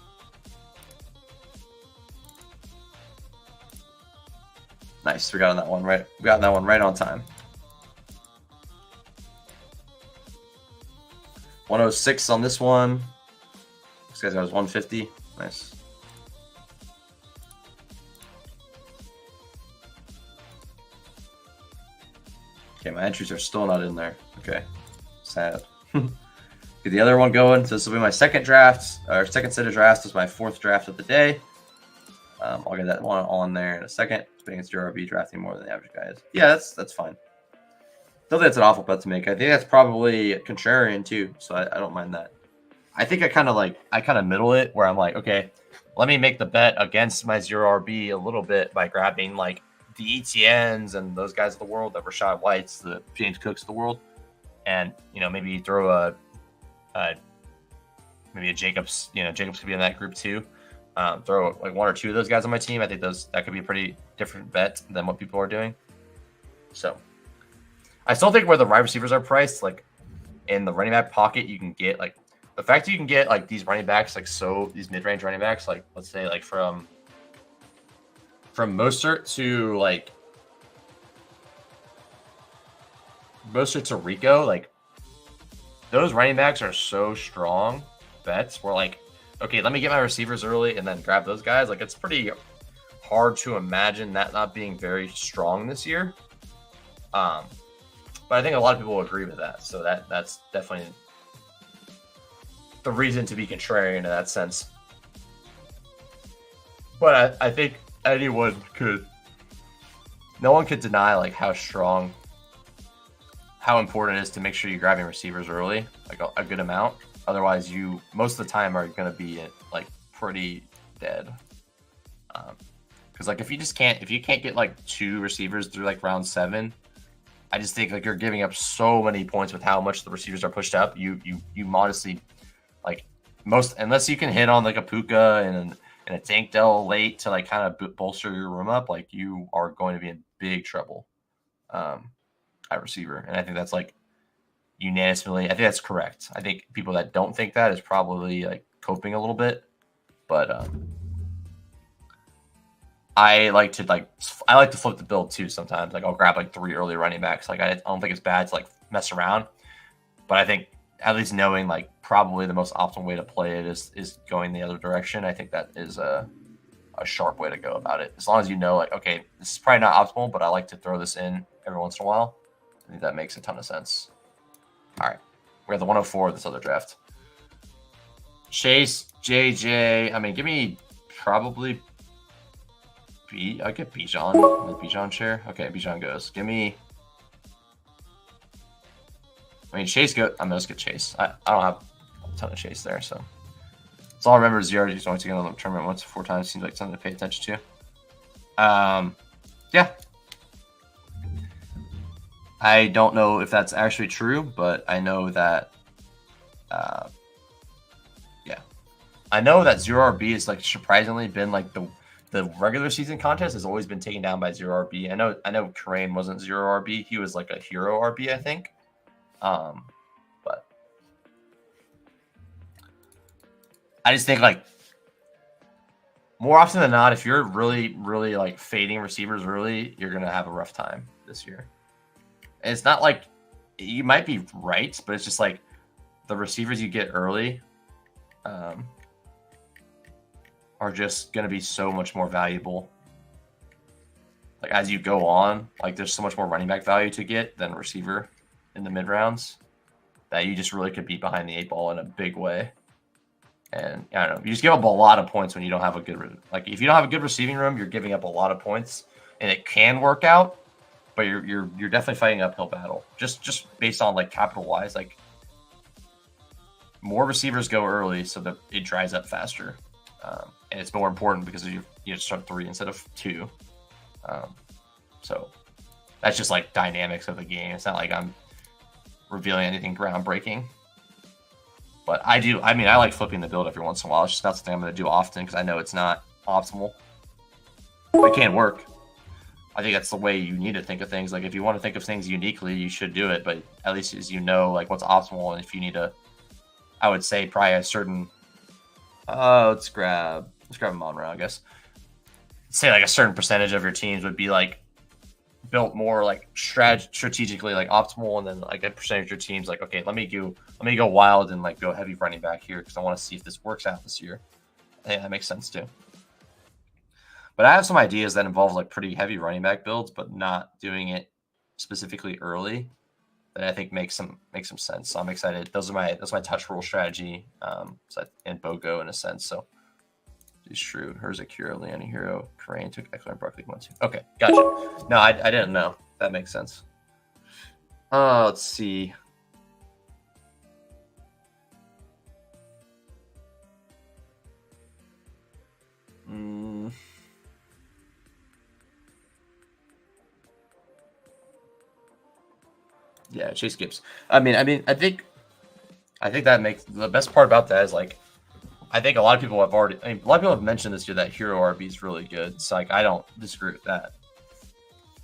Nice. We got on that one right. We got that one right on time. 106 on this one. This guy's got his 150. Nice. Okay, my entries are still not in there. Okay, sad. Get the other one going. So this will be my second draft, or second set of drafts. This is my fourth draft of the day. I'll get that one on there in a second. Being it's RB drafting more than the average guy is. Yeah, that's fine. Don't think that's an awful bet to make. I think that's probably contrarian too, so I don't mind that. I think I kind of middle it where I'm like, okay, let me make the bet against my 0RB a little bit by grabbing like the ETNs and those guys of the world, the Rashad Whites, the James Cooks of the world, and maybe throw maybe a Jacobs. Jacobs could be in that group too. Throw like one or two of those guys on my team. I think that could be a pretty different bet than what people are doing. So I still think where the wide receivers are priced, like in the running back pocket, you can get like the fact that you can get like these running backs, like these mid-range running backs, like let's say like from Mostert to like Mostert to Rico, like those running backs are so strong bets. We're like, okay, let me get my receivers early and then grab those guys. Like it's pretty hard to imagine that not being very strong this year. But I think a lot of people will agree with that. So that's definitely the reason to be contrarian in that sense. But I think no one could deny like how important it is to make sure you're grabbing receivers early, like a good amount. Otherwise, you most of the time are going to be like pretty dead. Because like if you can't get like two receivers through like round 7, I just think like you're giving up so many points with how much the receivers are pushed up. You modestly like unless you can hit on like a Puka and a Tank Dell late to like kind of bolster your room up, like you are going to be in big trouble at receiver. And I think that's like unanimously, I think that's correct. I think people that don't think that is probably like coping a little bit, but I like to flip the build too sometimes. Like I'll grab like 3 early running backs. Like I don't think it's bad to like mess around, but I think at least knowing like probably the most optimal way to play it is going the other direction. I think that is a sharp way to go about it. As long as you know like, okay, this is probably not optimal, but I like to throw this in every once in a while. I think that makes a ton of sense. All right, we have the 104 of this other draft. Chase, JJ. I mean, give me probably I get Bijan in the Bijan chair. Okay, Bijan goes. Give me. I mean, Chase go. I'm gonna just get Chase. I don't have a ton of Chase there, so. That's all I remember is the RG's only taken on the tournament once or 4 times. Seems like something to pay attention to. Yeah. I don't know if that's actually true, but I know that. Yeah, I know that 0RB has like surprisingly been like the regular season contest has always been taken down by 0RB. I know Karain wasn't 0RB. He was like a hero RB, I think. But I just think like more often than not, if you're really, really like fading receivers early, you're gonna have a rough time this year. And it's not like you might be right, but it's just like the receivers you get early are just going to be so much more valuable. Like as you go on, like there's so much more running back value to get than receiver in the mid rounds that you just really could be behind the 8 ball in a big way. And I don't know, you just give up a lot of points when you don't have a good, like if you don't have a good receiving room, you're giving up a lot of points and it can work out, but you're definitely fighting an uphill battle. Just based on like capital wise, like more receivers go early so that it dries up faster. And it's more important because you start 3 instead of 2. So that's just like dynamics of the game. It's not like I'm revealing anything groundbreaking. But I like flipping the build every once in a while. It's just not something I'm going to do often because I know it's not optimal. But it can work. I think that's the way you need to think of things. Like if you want to think of things uniquely, you should do it. But at least as you know, like what's optimal, and if you need to, I would say probably a certain. Let's grab Monroe, I guess. Say like a certain percentage of your teams would be like built more like strategically like optimal, and then like a percentage of your teams like, okay, let me go wild and like go heavy running back here because I want to see if this works out this year. I think that makes sense too. But I have some ideas that involve like pretty heavy running back builds, but not doing it specifically early. That I think makes some sense. So I'm excited. That's my touch rule strategy. And BOGO in a sense. So he's shrewd. Hers Akira, Leone Hero, Crane took Eckler, Barkley 1-2. Okay, gotcha. No, I didn't know. That makes sense. Let's see. Yeah, Chase Gibbs. I think that makes the best part about that is like, I think a lot of people have mentioned this year that Hero RB is really good. So like, I don't disagree with that.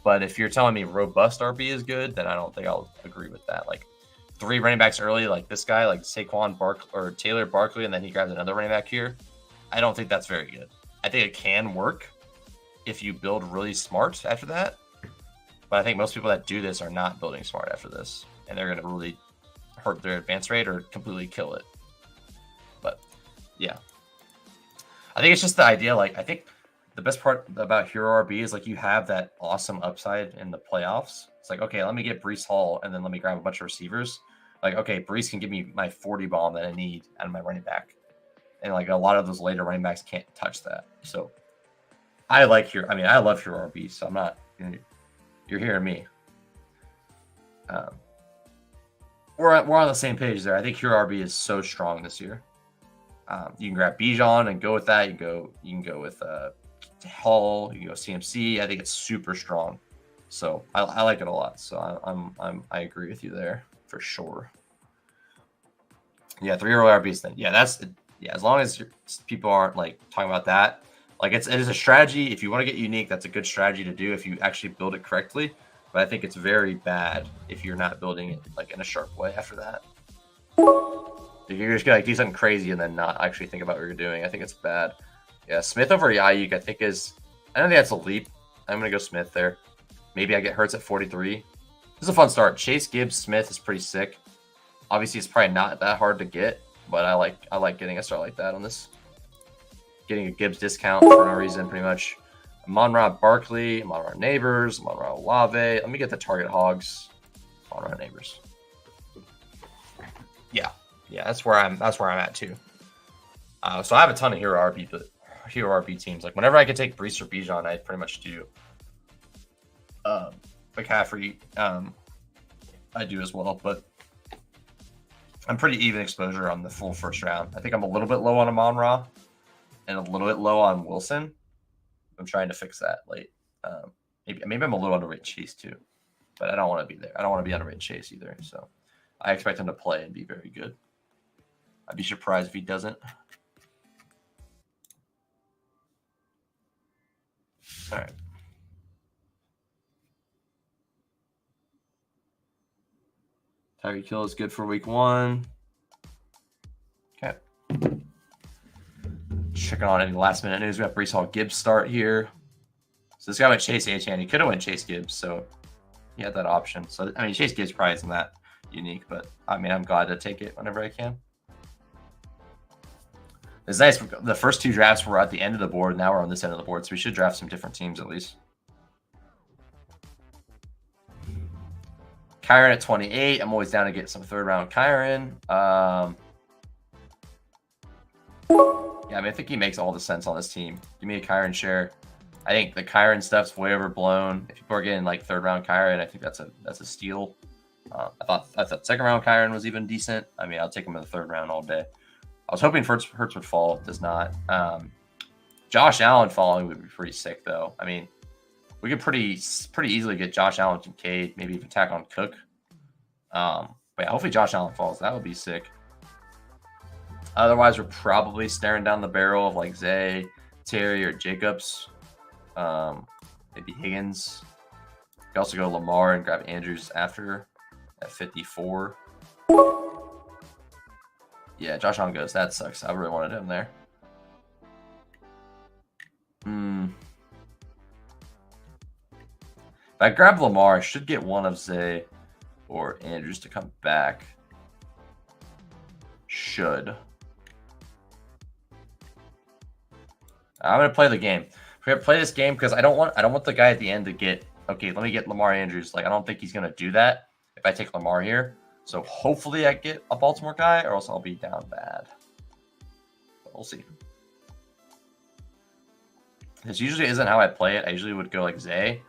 But if you're telling me robust RB is good, then I don't think I'll agree with that. Like 3 running backs early, like this guy, like Saquon or Taylor Barkley, and then he grabs another running back here. I don't think that's very good. I think it can work if you build really smart after that. But I think most people that do this are not building smart after this, and they're going to really hurt their advance rate or completely kill it. But yeah, I think it's just the idea. Like, I think the best part about Hero RB is like you have that awesome upside in the playoffs. It's like, okay, let me get Breece Hall and then let me grab a bunch of receivers. Like, okay, Breece can give me my 40 bomb that I need out of my running back. And like a lot of those later running backs can't touch that. So I like Hero. I mean, I love Hero RB, so I'm not. You're hearing me. We're on the same page there. I think Hero RB is so strong this year. You can grab Bijan and go with that. You can go with Hall. You can go CMC. I think it's super strong. So I like it a lot. So I agree with you there for sure. Yeah, 3 Hero RBs then. Yeah, as long as people aren't like talking about that. Like it is a strategy. If you want to get unique, that's a good strategy to do if you actually build it correctly. But I think it's very bad if you're not building it like in a sharp way after that. If you're just gonna like do something crazy and then not actually think about what you're doing, I think it's bad. Yeah, Smith over Ayuk, I don't think that's a leap. I'm gonna go Smith there. Maybe I get Hurts at 43. This is a fun start. Chase Gibbs Smith is pretty sick. Obviously, it's probably not that hard to get, but I like getting a start like that on this. Getting a Gibbs discount for no reason, pretty much. Amon-Ra Barkley, Amon-Ra Neighbors, Amon-Ra Olave. Let me get the target hogs. Amon-Ra Neighbors. Yeah, that's where I'm at too. So I have a ton of Hero RB teams. Like whenever I can take Breece or Bijan, I pretty much do. McCaffrey, I do as well, but I'm pretty even exposure on the full first round. I think I'm a little bit low on Amon-Ra and a little bit low on Wilson. I'm trying to fix that late. Maybe I'm a little underrated Chase too, but I don't want to be there. I don't want to be underrated Chase either. So I expect him to play and be very good. I'd be surprised if he doesn't. All right. Tyreek Hill is good for week 1. Okay. Checking on any last minute news. We got Breece Hall Gibbs start here. So this guy went Chase Achane. He could have went Chase Gibbs, so he had that option. So I mean, Chase Gibbs probably isn't that unique, but I mean, I'm glad to take it whenever I can. It's nice. The first 2 drafts were at the end of the board. Now we're on this end of the board, so we should draft some different teams at least. Kyron at 28. I'm always down to get some 3rd round Kyron. Yeah, I mean, I think he makes all the sense on this team. Give me a Kyron share. I think the Kyron stuff's way overblown. If people are getting like 3rd round Kyron, I think that's a steal. I thought 2nd round Kyron was even decent. I mean, I'll take him in the 3rd round all day. I was hoping Hurts would fall. It does not. Josh Allen falling would be pretty sick, though. I mean, we could pretty easily get Josh Allen, Kincaid, maybe even tack on Cook. But yeah, hopefully Josh Allen falls. That would be sick. Otherwise, we're probably staring down the barrel of like Zay, Terry, or Jacobs. Maybe Higgins. You can also go Lamar and grab Andrews after at 54. Yeah, Josh Allen goes. That sucks. I really wanted him there. If I grab Lamar, I should get one of Zay or Andrews to come back. Should. I'm gonna play the game. We're gonna play this game because I don't want the guy at the end to get, okay, let me get Lamar Andrews. Like, I don't think he's gonna do that if I take Lamar here. So hopefully I get a Baltimore guy, or else I'll be down bad. But we'll see. This usually isn't how I play it. I usually would go like Zay,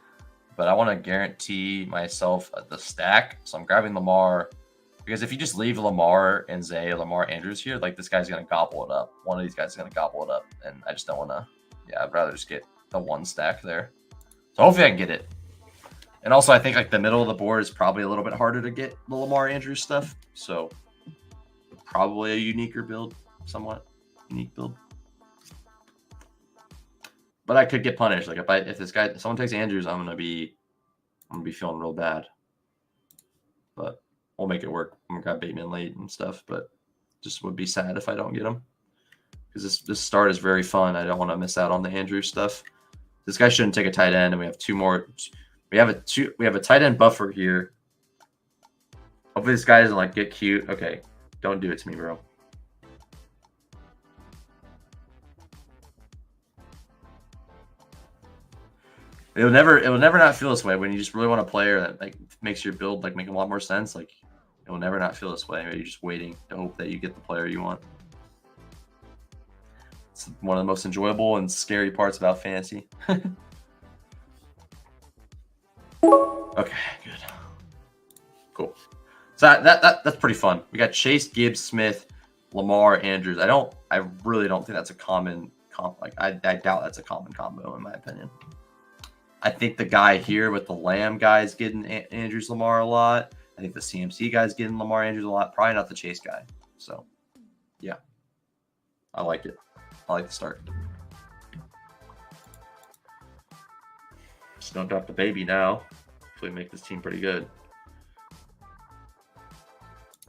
but I want to guarantee myself the stack. So I'm grabbing Lamar, because if you just leave Lamar and Zay, Lamar Andrews here, like, this guy's going to gobble it up. One of these guys is going to gobble it up, and I just don't want to. Yeah, I'd rather just get the one stack there. So hopefully I can get it. And also, I think like the middle of the board is probably a little bit harder to get the Lamar Andrews stuff. So probably a uniquer build, somewhat unique build. But I could get punished. Like, if someone takes Andrews, I'm gonna be feeling real bad. But we'll make it work. I'm gonna grab Bateman late and stuff, but just would be sad if I don't get him, because this start is very fun. I don't want to miss out on the Andrews stuff. This guy shouldn't take a tight end, and we have two more. We have a tight end buffer here. Hopefully this guy doesn't like get cute. Okay, don't do it to me, bro. It will never not feel this way when you just really want a player that like makes your build like make a lot more sense. Like, it will never not feel this way. You're just waiting to hope that you get the player you want. It's one of the most enjoyable and scary parts about fantasy. Okay, good. Cool. So that's pretty fun. We got Chase, Gibbs, Smith, Lamar, Andrews. I really don't think that's a common comp. Like, I doubt that's a common combo in my opinion. I think the guy here with the Lamb guy is getting Andrews, Lamar a lot. I think the CMC guy's getting Lamar, Andrews a lot. Probably not the Chase guy. So, yeah. I like it. I like the start. Just don't drop the baby now. Hopefully make this team pretty good.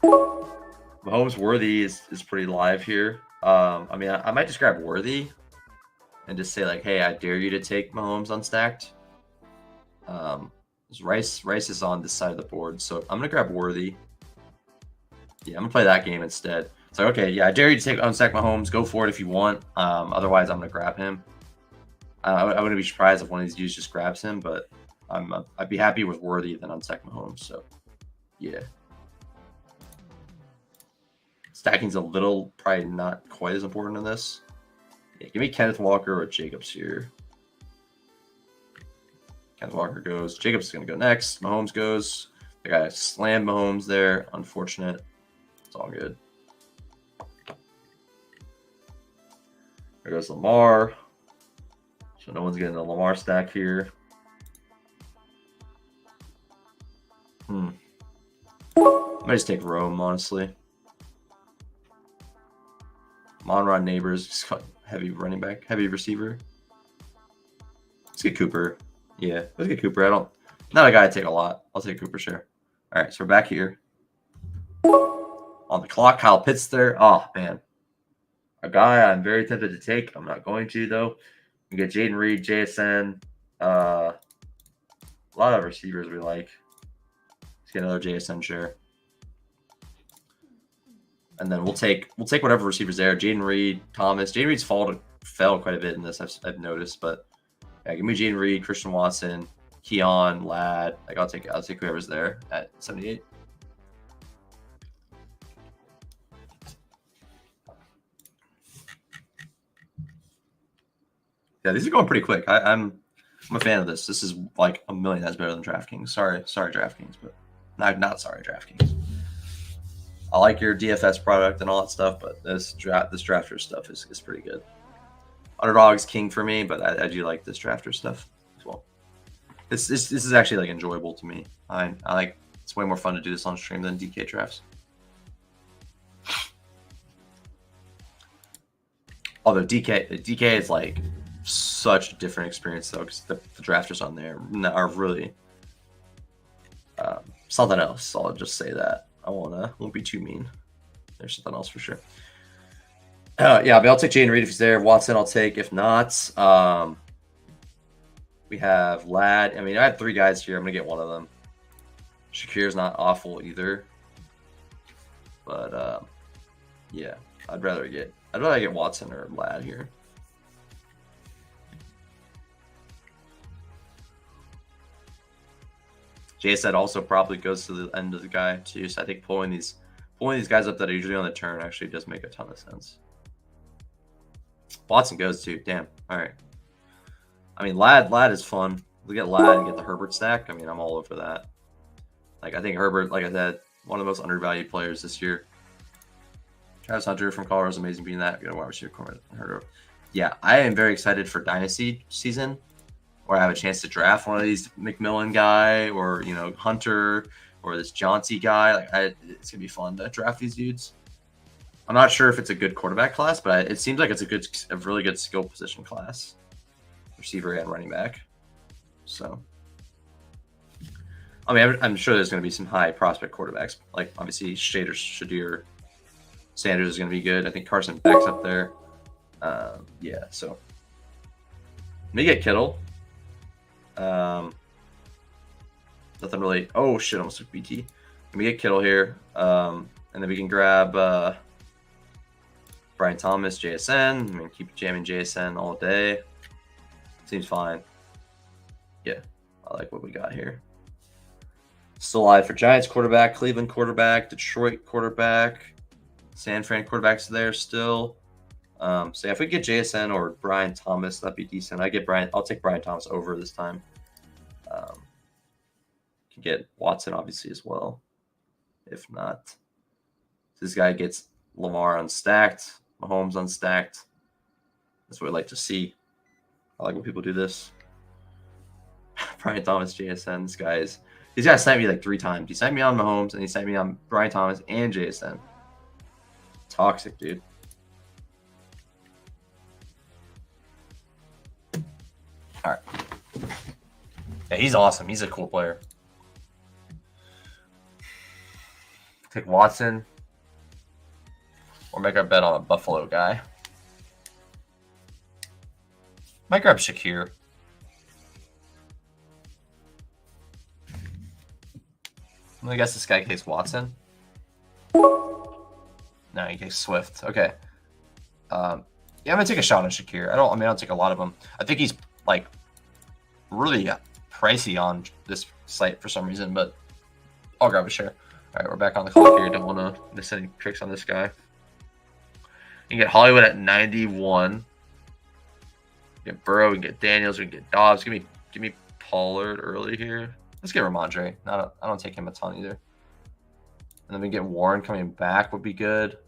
Mahomes Worthy is pretty live here. I mean, I might just grab Worthy and just say like, hey, I dare you to take Mahomes unstacked. Rice is on this side of the board, so I'm gonna grab Worthy. Yeah, I'm gonna play that game instead. So okay, yeah, I dare you to take unstack Mahomes. Go for it if you want. Otherwise, I'm gonna grab him. I wouldn't be surprised if one of these dudes just grabs him, but I'd be happy with Worthy than unstack Mahomes. So yeah, stacking's a little probably not quite as important in this. Yeah, give me Kenneth Walker or Jacobs here. Kenneth Walker goes. Jacobs is going to go next. Mahomes goes. I got to slam Mahomes there. Unfortunate. It's all good. There goes Lamar. So no one's getting a Lamar stack here. I might just take Rome, honestly. Monron Neighbors, just got heavy running back, heavy receiver. Let's get Cooper. Yeah, let's get Cooper. Not a guy I take a lot. I'll take Cooper share. All right, so we're back here. On the clock, Kyle Pitts there. Oh, man. A guy I'm very tempted to take. I'm not going to, though. We get Jaden Reed, JSN. A lot of receivers we like. Let's get another JSN share. And then we'll take whatever receivers there. Jaden Reed, Thomas. Jaden Reed's fell quite a bit in this, I've noticed, but yeah, give me Jaden Reed, Christian Watson, Keon, Ladd. Like, I'll take whoever's there at 78. Yeah, these are going pretty quick. I'm a fan of this. This is like a million times better than DraftKings. Sorry, DraftKings, but not sorry, DraftKings. I like your DFS product and all that stuff, but this drafter stuff is pretty good. Underdog's king for me, but I do like this drafter stuff as well. This is actually like enjoyable to me. I like, it's way more fun to do this on stream than DK drafts. Although DK is like such a different experience though, because the drafters on there are really something else. I'll just say that. I won't be too mean. There's something else for sure. Yeah, but I'll take Jaden Reed if he's there. Watson, I'll take. If not, We have Lad. I mean, I have 3 guys here. I'm going to get one of them. Shakir's not awful either. But, yeah, I'd rather get Watson or Lad here. JSN also probably goes to the end of the guy too. So I think pulling these guys up that are usually on the turn actually does make a ton of sense. Watson goes too. Damn. All right. I mean, Lad is fun. We get Lad and get the Herbert stack. I mean, I'm all over that. Like, I think Herbert, like I said, one of the most undervalued players this year. Travis Hunter from Colorado is amazing being that. You know, wide receiver heard of. Yeah, I am very excited for Dynasty season, where I have a chance to draft one of these McMillan guy, or Hunter, or this Johnsey guy. Like, it's gonna be fun to draft these dudes. I'm not sure if it's a good quarterback class, but it seems like it's a really good skill position class, receiver and running back. So, I mean, I'm sure there's going to be some high prospect quarterbacks. Like, obviously, Shadir Sanders is going to be good. I think Carson Beck's up there. Yeah, so let me get Kittle. Nothing really. Oh shit! Almost took BT. Let me get Kittle here, and then we can grab Brian Thomas, JSN. I mean, keep jamming JSN all day. Seems fine. Yeah, I like what we got here. Still alive for Giants quarterback, Cleveland quarterback, Detroit quarterback, San Fran quarterbacks there still. So yeah, if we get JSN or Brian Thomas, that'd be decent. I'll take Brian Thomas over this time. Can get Watson obviously as well. If not, this guy gets Lamar unstacked, Mahomes unstacked. That's what I like to see. I like when people do this. Brian Thomas, JSN, these guys sent me like 3 times. He sent me on Mahomes, and he sent me on Brian Thomas and JSN. Toxic, dude. All right. Yeah, he's awesome. He's a cool player. Take Watson, or make our bet on a Buffalo guy. Might grab Shakir. I guess this guy takes Watson. No, he takes Swift. Okay. Yeah, I'm gonna take a shot on Shakir. I don't take a lot of them. I think he's like really pricey on this site for some reason, but I'll grab a share. All right, we're back on the clock here. Don't want to miss any tricks on this guy. You can get Hollywood at 91. Get Burrow, we can get Daniels, we can get Dobbs. Give me Pollard early here. Let's get Ramondre. I don't take him a ton either. And then we get Warren coming back would be good.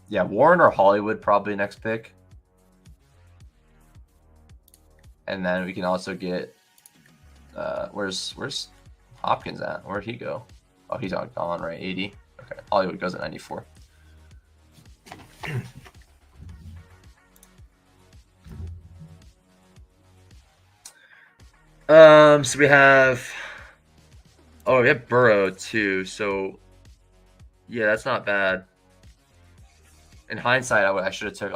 Yeah, Warren or Hollywood probably next pick. And then we can also get where's Hopkins at? Where'd he go? Oh, he's gone, right? 80. Okay, Hollywood goes at 94. So we have Burrow too. So yeah, that's not bad. In hindsight, I should have took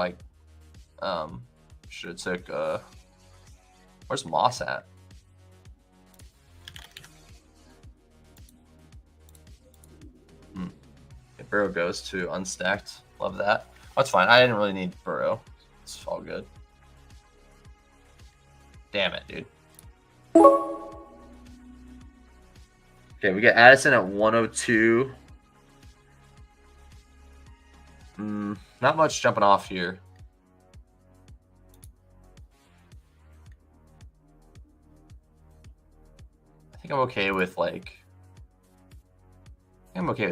where's Moss at? Burrow goes to unstacked. Love that. That's fine. I didn't really need Burrow. It's all good. Damn it, dude. Okay, we get Addison at 102. Not much jumping off here. I think I'm okay with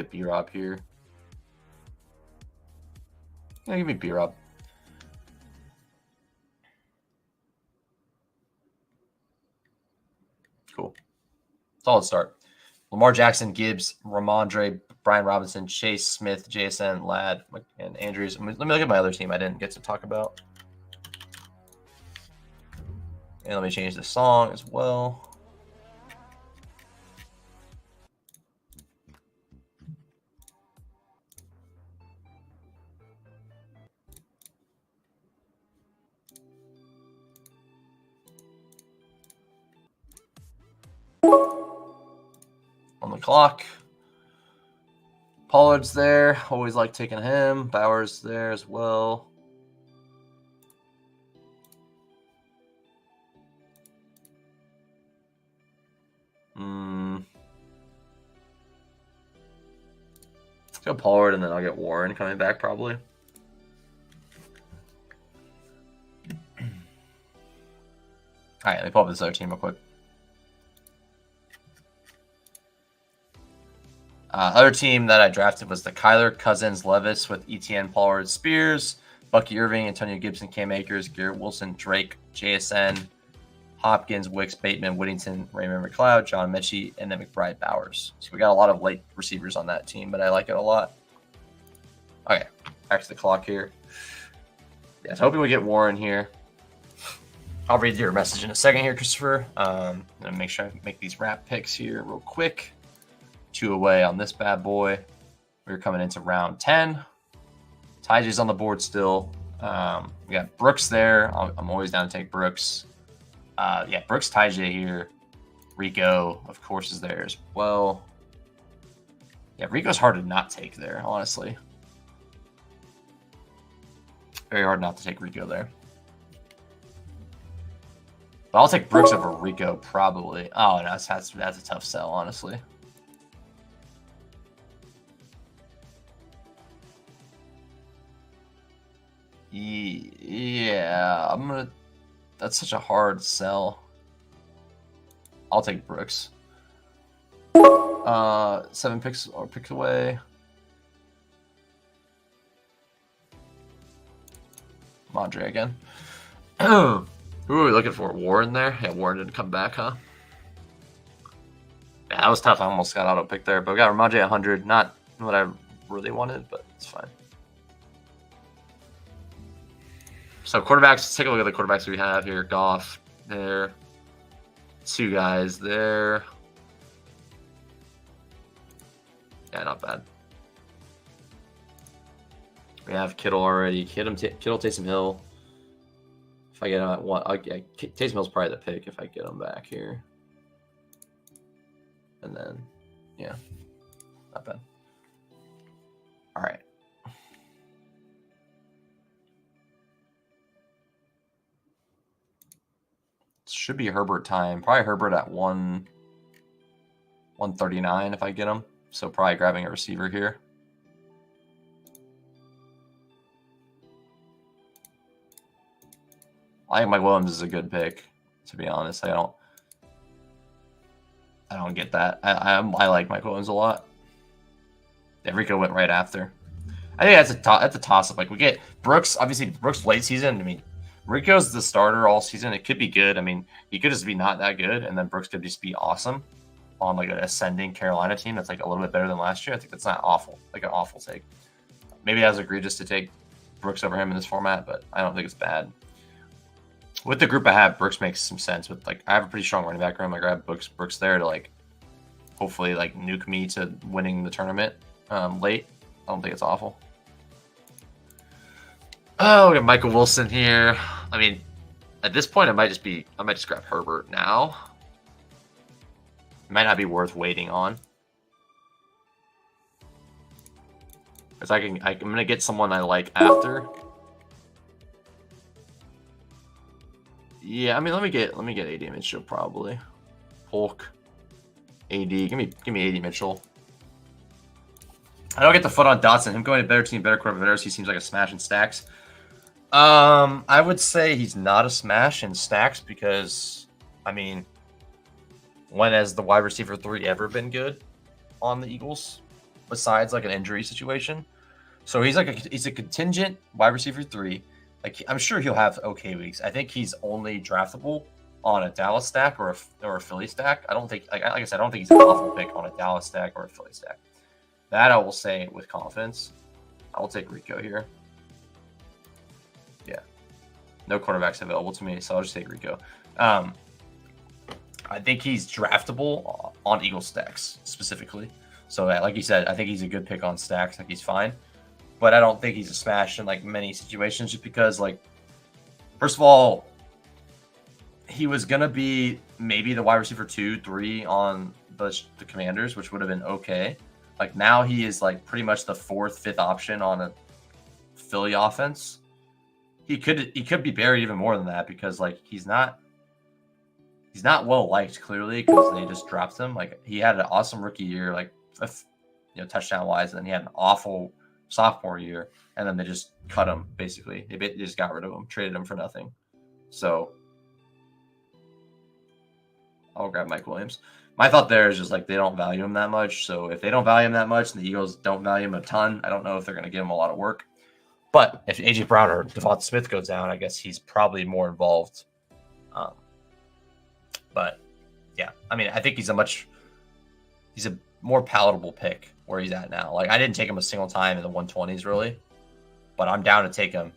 B-Rob here. Yeah, give me B-Rob. Cool. Solid start. Lamar Jackson, Gibbs, Ramondre, Brian Robinson, Chase Smith, JSN, Ladd, and Andrews. Let me look at my other team I didn't get to talk about. And let me change the song as well. clock. Pollard's there. Always like taking him. Bauer's there as well. Let's go Pollard, and then I'll get Warren coming back probably. All right, let me pull up this other team real quick. Other team that I drafted was the Kyler, Cousins, Levis with Etienne, Pollard, Spears, Bucky Irving, Antonio Gibson, Cam Akers, Garrett Wilson, Drake, JSN, Hopkins, Wicks, Bateman, Whittington, Raymond McLeod, John Mechie, and then McBride Bowers. So we got a lot of late receivers on that team, but I like it a lot. Okay, back to the clock here. Yeah, so hoping we get Warren here. I'll read your message in a second here, Christopher. I'm going to make sure I make these wrap picks here real quick. 2 away on this bad boy. We're coming into round 10. Tyja's on the board still. We got Brooks there. I'm always down to take Brooks. Yeah, Brooks, Tyja here. Rico, of course, is there as well. Yeah, Rico's hard to not take there, honestly. Very hard not to take Rico there. But I'll take Brooks over Rico, probably. Oh, no, that's a tough sell, honestly. Yeah, that's such a hard sell. I'll take Brooks. 7 picks or picks away. Madre again. Who are we looking for? Warren there? Yeah, Warren didn't come back, huh? Yeah, that was tough. I almost got auto pick there, but we got Ramondre at 100. Not what I really wanted, but it's fine. So quarterbacks, let's take a look at the quarterbacks we have here. Goff there. 2 guys there. Yeah, not bad. We have Kittle already. Kittle, Taysom Hill. If I get him at one, Taysom Hill's probably the pick if I get him back here. And then, yeah, not bad. All right. Should be Herbert time. Probably Herbert at 139 if I get him. So probably grabbing a receiver here. I think Mike Williams is a good pick, to be honest. I don't get that. I like Mike Williams a lot. Yeah, Rico went right after. I think that's a toss-up. Like we get Brooks, obviously Brooks late season. I mean, Rico's the starter all season. It could be good. I mean, he could just be not that good, and then Brooks could just be awesome on like an ascending Carolina team that's like a little bit better than last year. I think that's not awful, like an awful take. Maybe I was egregious to take Brooks over him in this format, but I don't think it's bad. With the group I have, Brooks makes some sense. With like, I have a pretty strong running back room. I grab Brooks there to like, hopefully like nuke me to winning the tournament late. I don't think it's awful. Oh, we got Michael Wilson here. I mean, at this point, I might just grab Herbert now. It might not be worth waiting on. Because I'm gonna get someone I like after. Yeah, I mean, let me get AD Mitchell probably. Hulk, AD. Give me AD Mitchell. I don't get the foot on Dotson. Him going to better team, better quarterback. He seems like a smash in stacks. I would say he's not a smash in stacks because, I mean, when has the wide receiver 3 ever been good on the Eagles besides like an injury situation? So he's a contingent wide receiver 3. Like, I'm sure he'll have okay weeks. I think he's only draftable on a Dallas stack or a Philly stack. I don't think, like I said, I don't think he's an awful pick on a Dallas stack or a Philly stack. That I will say with confidence. I will take Rico here. Yeah. No quarterbacks available to me, so I'll just take Rico. I think he's draftable on Eagle stacks specifically. So, yeah, like you said, I think he's a good pick on stacks. Like, he's fine. But I don't think he's a smash in like many situations just because, like, first of all, he was gonna be maybe the wide receiver 2, 3 on the Commanders, which would have been okay. Like now he is like pretty much the 4th, 5th option on a Philly offense. He could be buried even more than that because like he's not well liked clearly because they just dropped him. Like he had an awesome rookie year, like touchdown wise, and then he had an awful sophomore year, and then they just cut him basically. They just got rid of him, traded him for nothing. So I'll grab Mike Williams. My thought there is just like they don't value him that much. So if they don't value him that much and the Eagles don't value him a ton, I don't know if they're going to give him a lot of work. But if A.J. Brown or Devonta Smith goes down, I guess he's probably more involved. But yeah, I mean, I think he's a more palatable pick where he's at now. Like I didn't take him a single time in the 120s really, but I'm down to take him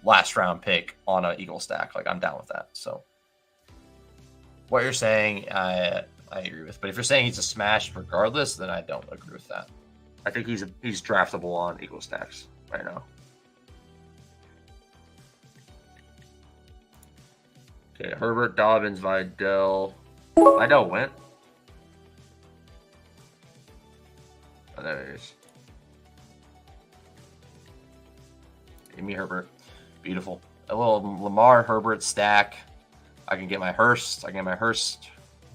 last round pick on an Eagle stack. Like I'm down with that. So what you're saying, I agree with. But if you're saying he's a smash regardless, then I don't agree with that. I think he's draftable on Eagle stacks right now. Okay, Herbert, Dobbins, Vidal. Vidal went. Oh, there it is. Give me Herbert. Beautiful. A little Lamar Herbert stack. I can get my Hurst.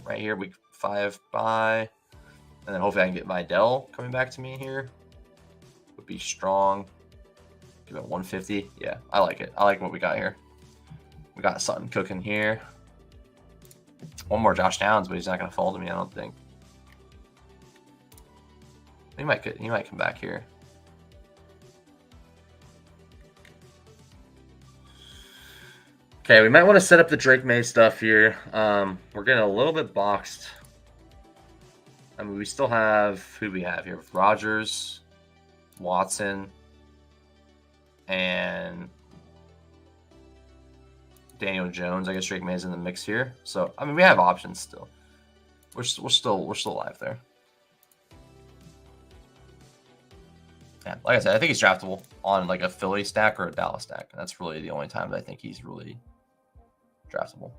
Right here, week 5 bye. And then hopefully I can get Vidal coming back to me here. Would be strong. Give it 150. Yeah, I like it. I like what we got here. We got something cooking here. One more Josh Downs, but he's not going to fall to me, I don't think. He might come back here. Okay, we might want to set up the Drake May stuff here. We're getting a little bit boxed. I mean, we still have, who do we have here? Rodgers, Watson, and Daniel Jones. I guess Drake May's in the mix here. So, I mean, we have options still. We're still alive there. Yeah, like I said, I think he's draftable on like a Philly stack or a Dallas stack. And that's really the only time that I think he's really draftable.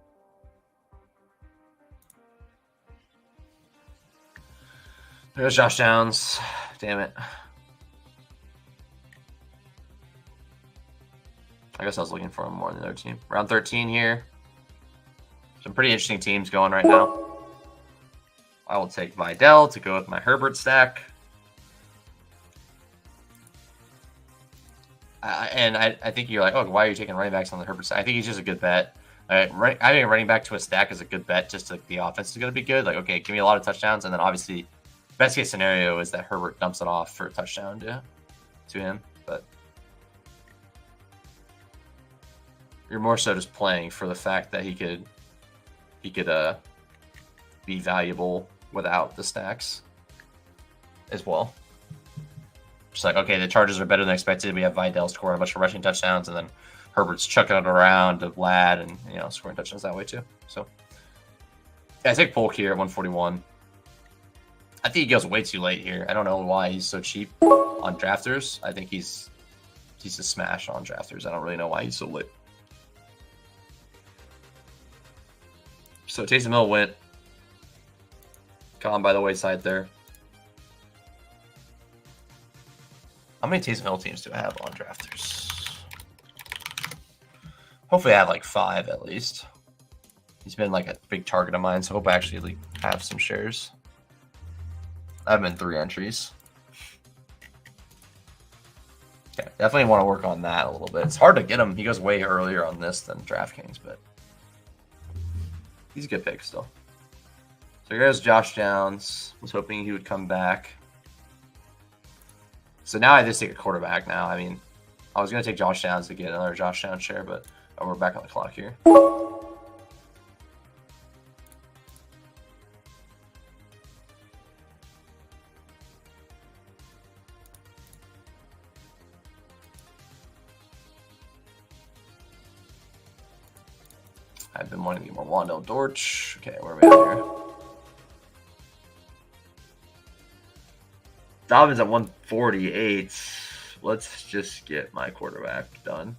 There's Josh Downs. Damn it. I guess I was looking for him more than the other team. Round 13 here. Some pretty interesting teams going right now. I will take Vidal to go with my Herbert stack. And I think you're like, oh, why are you taking running backs on the Herbert stack? I think he's just a good bet. Adding running back to a stack is a good bet. Just like the offense is going to be good. Like, okay, give me a lot of touchdowns. And then obviously, best case scenario is that Herbert dumps it off for a touchdown to him. But you're more so just playing for the fact that he could be valuable without the stacks as well. Just like, okay, the Chargers are better than expected. We have Vidal scoring a bunch of rushing touchdowns, and then Herbert's chucking it around to Vlad and scoring touchdowns that way too. So yeah, I take Polk here at 141. I think he goes way too late here. I don't know why he's so cheap on drafters. I think he's a smash on drafters. I don't really know why he's so late. So Taysom Hill went. Gone by the wayside there. How many Taysom Hill teams do I have on drafters? Hopefully I have like 5 at least. He's been like a big target of mine, so I hope I actually have some shares. I've been 3 entries. Yeah, definitely want to work on that a little bit. It's hard to get him. He goes way earlier on this than DraftKings, but he's a good pick still. So here's Josh Downs. Was hoping he would come back. So now I just take a quarterback now. I mean, I was going to take Josh Downs to get another Josh Downs share, but we're back on the clock here. I've been wanting to get more Wandell Dortch. Okay, where are we at here? Dobbins at 148. Let's just get my quarterback done.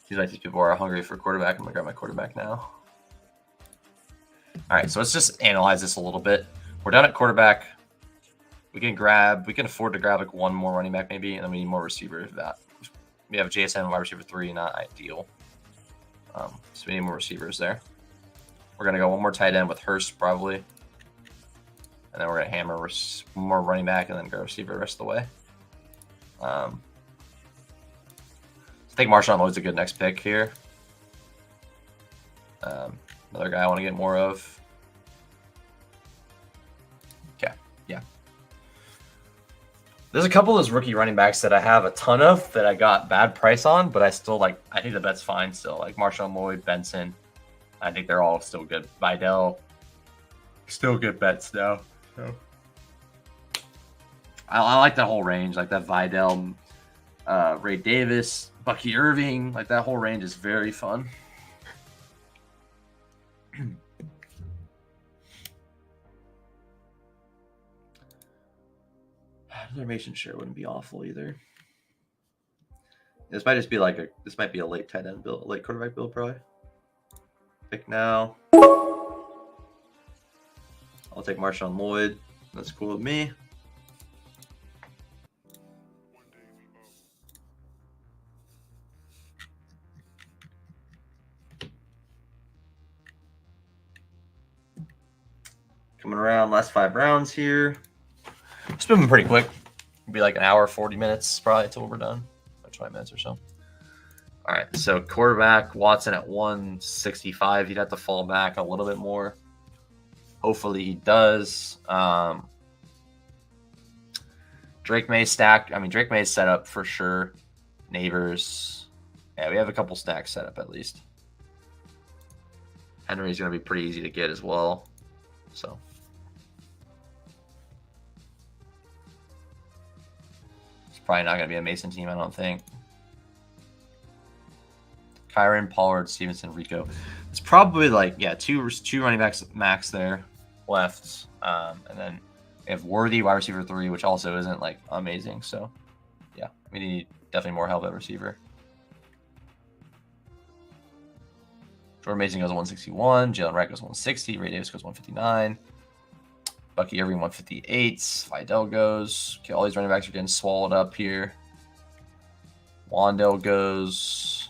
Seems like these people are hungry for quarterback. I'm going to grab my quarterback now. All right, so let's just analyze this a little bit. We're done at quarterback. We can afford to grab like one more running back maybe, and then we need more receivers for that. We have JSN wide receiver 3, not ideal. So we need more receivers there. We're gonna go one more tight end with Hurst probably, and then we're gonna hammer one more running back and then go receiver the rest of the way. I think Marshawn Lloyd's a good next pick here. Another guy I want to get more of. Okay, yeah. There's a couple of those rookie running backs that I have a ton of that I got bad price on, but I still like. I think the bet's fine still. Like Marshawn Lloyd, Benson. I think they're all still good. Vidal, still good bets though. So I like that whole range, like that Vidal, Ray Davis, Bucky Irving. Like that whole range is very fun. Another Mason share wouldn't be awful either. This might just be like this might be a late tight end build, late quarterback build probably. Pick now. I'll take Marshawn Lloyd. That's cool with me. Coming around, last 5 rounds here. It's moving pretty quick. It'll be like an hour, 40 minutes probably until we're done. Like 20 minutes or so. All right, so quarterback Watson at 165. He'd have to fall back a little bit more. Hopefully he does. Drake May stack. I mean, Drake May is set up for sure. Neighbors. Yeah, we have a couple stacks set up at least. Henry's going to be pretty easy to get as well. So. It's probably not going to be a Mason team, I don't think. Kyron, Pollard, Stevenson, Rico. It's probably like, yeah, two running backs max there left. And then we have Worthy, wide receiver 3, which also isn't like amazing. So, yeah, we need definitely more help at receiver. Jordan Mason goes 161. Jalen Wright goes 160. Ray Davis goes 159. Bucky Irving 158. Vidal goes. Okay, all these running backs are getting swallowed up here. Wandell goes.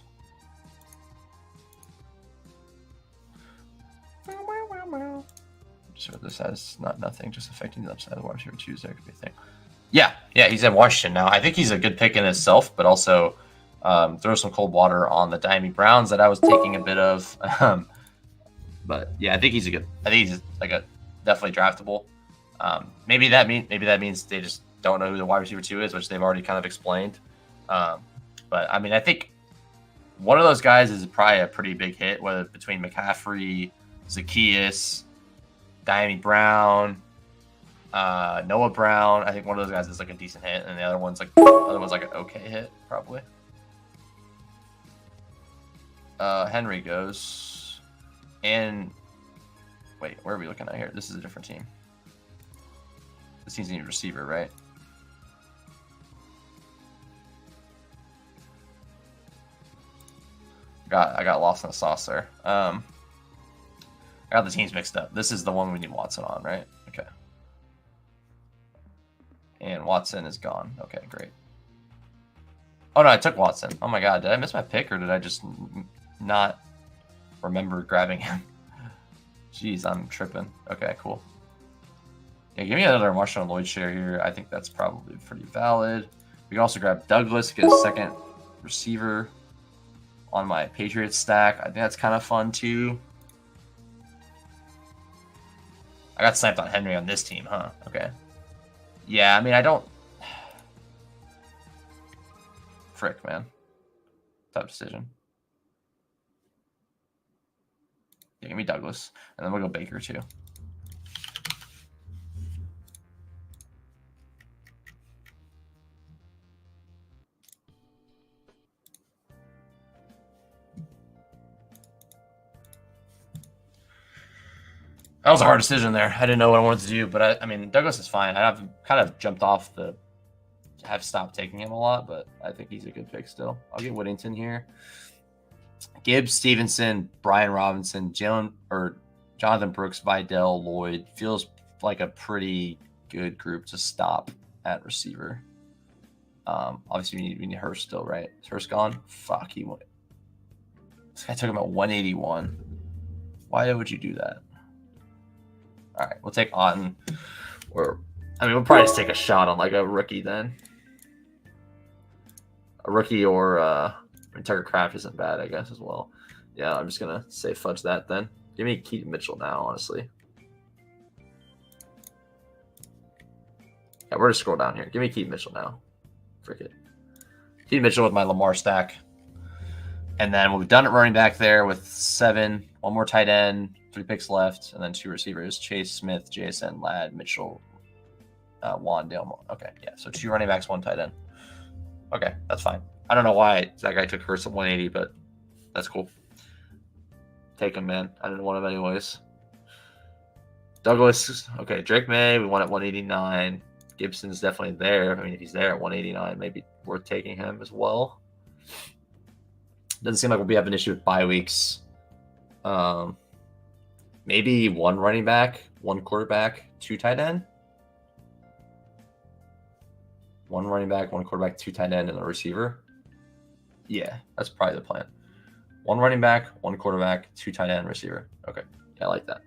So this has nothing, just affecting the upside of the wide receiver 2s. There could be a thing. Yeah, he's in Washington now. I think he's a good pick in itself, but also throw some cold water on the Diami Browns that I was taking a bit of. But yeah, I think he's like a definitely draftable. Maybe that means they just don't know who the wide receiver 2 is, which they've already kind of explained. But I mean, I think one of those guys is probably a pretty big hit, whether between McCaffrey, Zacchaeus, Diami Brown, Noah Brown. I think one of those guys is like a decent hit, and the other one's like an okay hit, probably. Henry goes, and wait, where are we looking at here? This is a different team. This team's need a receiver, right? I got lost in the sauce there. I got the teams mixed up. This is the one we need Watson on, right? Okay. And Watson is gone. Okay, great. Oh, no, I took Watson. Oh, my God. Did I miss my pick, or did I just not remember grabbing him? Jeez, I'm tripping. Okay, cool. Yeah, give me another Marshawn Lloyd share here. I think that's probably pretty valid. We can also grab Douglas, get a second receiver on my Patriots stack. I think that's kind of fun, too. I got sniped on Henry on this team, huh? Okay. Yeah, I mean, I don't... Frick, man. Tough decision. Yeah, give me Douglas. And then we'll go Baker, too. That was a hard decision there. I didn't know what I wanted to do, but I mean, Douglas is fine. I've kind of jumped off have stopped taking him a lot, but I think he's a good pick still. I'll get Whittington here. Gibbs, Stevenson, Brian Robinson, Jalen, or Jonathan Brooks, Vidal, Lloyd feels like a pretty good group to stop at receiver. Obviously, we need Hurst still, right? Is Hurst gone? Fuck, he went. This guy took him at 181. Why would you do that? All right, we'll take Otten. Or, I mean, we'll probably just take a shot on like a rookie then. A rookie or Tucker Kraft isn't bad, I guess, as well. Yeah, I'm just gonna say fudge that then. Give me Keaton Mitchell now, honestly. Yeah, we're gonna scroll down here. Give me Keaton Mitchell now. Frick it. Keaton Mitchell with my Lamar stack. And then we've done it running back there with 7. One more tight end, 3 picks left, and then 2 receivers. Chase, Smith, JSN, Ladd, Mitchell, Wandale. Okay, yeah. So 2 running backs, 1 tight end. Okay, that's fine. I don't know why that guy took Hurst at 180, but that's cool. Take him, man. I didn't want him anyways. Douglas. Okay, Drake May, we won at 189. Gibson's definitely there. I mean, if he's there at 189, maybe worth taking him as well. Doesn't seem like we'll be having an issue with bye weeks. Maybe 1 running back, 1 quarterback, 2 tight end. 1 running back, 1 quarterback, 2 tight end, and a receiver. Yeah, that's probably the plan. 1 running back, 1 quarterback, 2 tight end, receiver. Okay, yeah, I like that.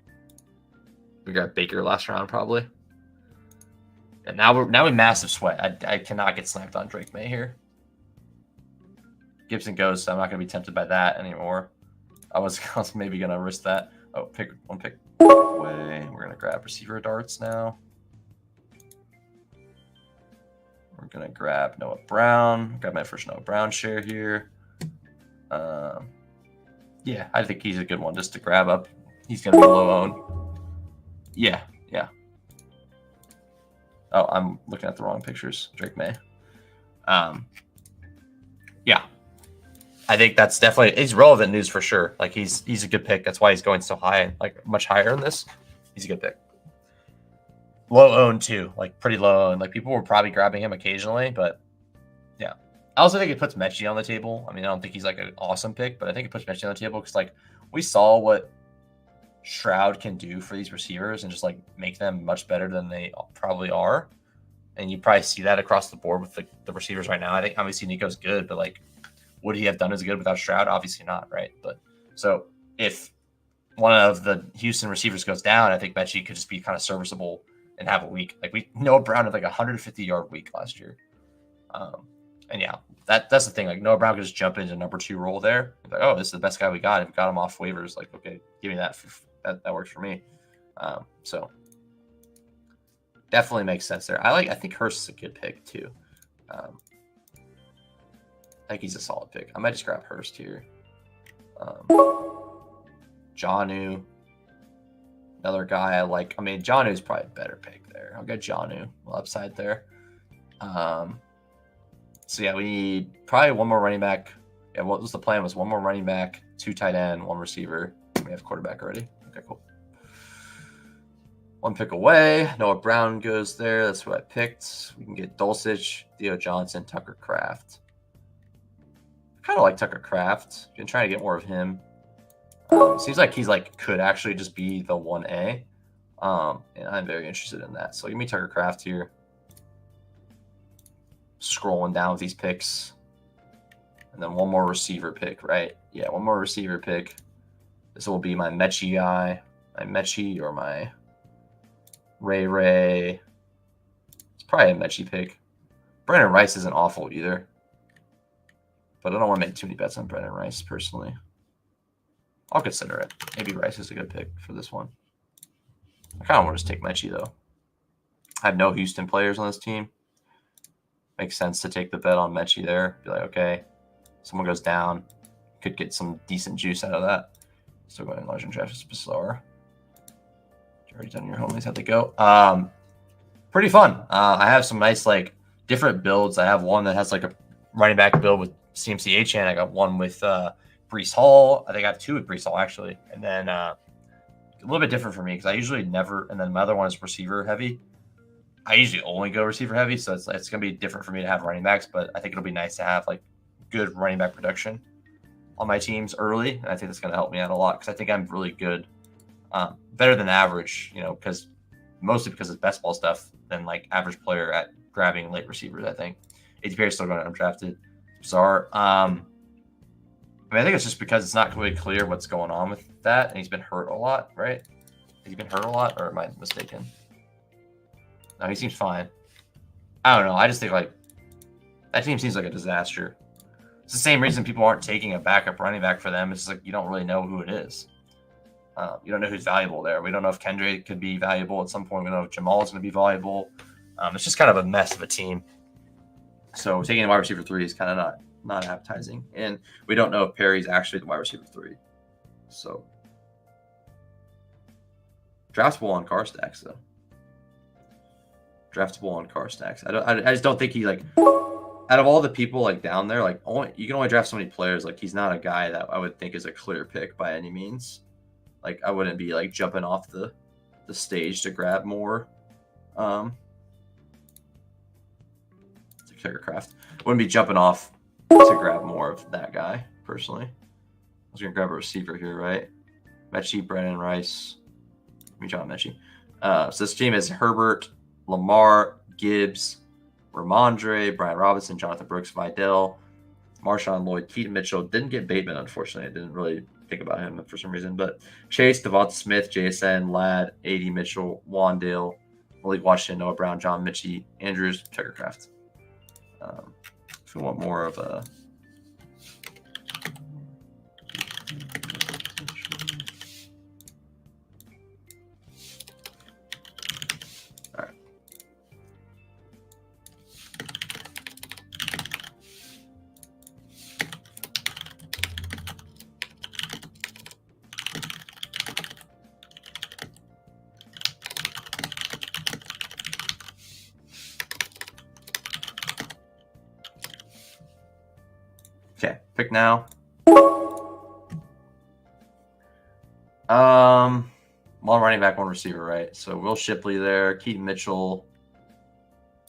We got Baker last round probably. And now we massive sweat. I cannot get slapped on Drake May here. Gibson goes, so I'm not going to be tempted by that anymore. I was maybe going to risk that. Oh, pick 1 pick away. We're going to grab receiver darts now. We're going to grab Noah Brown. Got my first Noah Brown share here. Yeah, I think he's a good one just to grab up. He's going to be low owned. Yeah. Oh, I'm looking at the wrong pictures. Drake May. Yeah. I think that's definitely, he's relevant news for sure. Like he's a good pick. That's why he's going so high, like much higher in this. He's a good pick. Low owned too, like pretty low owned. Like people were probably grabbing him occasionally, but yeah. I also think it puts Mechie on the table. I mean, I don't think he's like an awesome pick, but I think it puts Mechie on the table because like we saw what Shroud can do for these receivers and just like make them much better than they probably are. And you probably see that across the board with the receivers right now. I think obviously Nico's good, but like would he have done as good without Shroud? Obviously not, right? But so if one of the Houston receivers goes down, I think Mechie could just be kind of serviceable and have a week. Like Noah Brown had like a 150-yard week last year. And yeah, that's the thing. Like Noah Brown could just jump into number 2 role there. Like, oh, this is the best guy we got. If we got him off waivers, like, okay, give me that. That works for me. So definitely makes sense there. I think Hurst is a good pick too. I think he's a solid pick. I might just grab Hurst here. Jonnu, another guy I like. I mean, Jonnu's probably a better pick there. I'll get Jonnu upside there. So yeah, we need probably 1 more running back. Yeah, what was the plan? Was 1 more running back, 2 tight end, 1 receiver. We have quarterback already. Okay, cool. 1 pick away. Noah Brown goes there. That's what I picked. We can get Dulcich, Theo Johnson, Tucker Kraft. I kind of like Tucker Kraft. Been trying to get more of him. Seems like he's like could actually just be the 1A. And I'm very interested in that. So give me Tucker Kraft here. Scrolling down with these picks. And then 1 more receiver pick, right? Yeah, 1 more receiver pick. This will be my Mechie guy. My Mechie or my Ray. It's probably a Mechie pick. Brandon Rice isn't awful either. But I don't want to make too many bets on Brandon Rice personally. I'll consider it. Maybe Rice is a good pick for this one. I kind of want to just take Mechie though. I have no Houston players on this team. Makes sense to take the bet on Mechie there. Be like, okay, someone goes down. Could get some decent juice out of that. Still going large and draft bizarre. You already done your homies. How'd they go? Pretty fun. I have some nice like different builds. I have one that has like a running back build with CMCH, and I got one with Breece Hall. I think I have 2 with Breece Hall actually, and then a little bit different for me because I usually never. And then my other one is receiver heavy. I usually only go receiver heavy, so it's going to be different for me to have running backs. But I think it'll be nice to have like good running back production on my teams early, and I think that's going to help me out a lot because I think I'm really good Better than average, you know, because mostly because it's best ball stuff than like average player at grabbing late receivers. I think ATP is still going undrafted. Bizarre. I mean, I think it's just because it's not really clear what's going on with that, and he's been hurt a lot, right? Has he been hurt a lot, or am I mistaken? No, he seems fine. I don't know. I just think like that team seems like a disaster. It's the same reason people aren't taking a backup running back for them. It's just like you don't really know who it is. You don't know who's valuable there. We don't know if Kendrick could be valuable at some point. We don't know if Jamal is going to be valuable. It's just kind of a mess of a team. So taking a wide receiver 3 is kind of not appetizing. And we don't know if Perry's actually the wide receiver 3. So draftable on car stacks, though. Draftable on car stacks. I just don't think he, like, out of all the people like down there, like you can only draft so many players. Like he's not a guy that I would think is a clear pick by any means. Like I wouldn't be like jumping off the stage to grab more. It's a Kicker-Craft. Wouldn't be jumping off to grab more of that guy personally. I was gonna grab a receiver here, right? Mechie, Brennan, Rice. Let me John Mechie. So this team is Herbert, Lamar, Gibbs, Ramondre, Brian Robinson, Jonathan Brooks, Vidal, Marshawn Lloyd, Keaton Mitchell. Didn't get Bateman, unfortunately. I didn't really think about him for some reason. But Chase, Devonta Smith, JSN, Ladd, AD Mitchell, Wandale, Malik Washington, Noah Brown, John Mitchie, Andrews, Kicker-Craft. If we want more of a... Okay, pick now. One running back, one receiver, right? So Will Shipley there, Keaton Mitchell.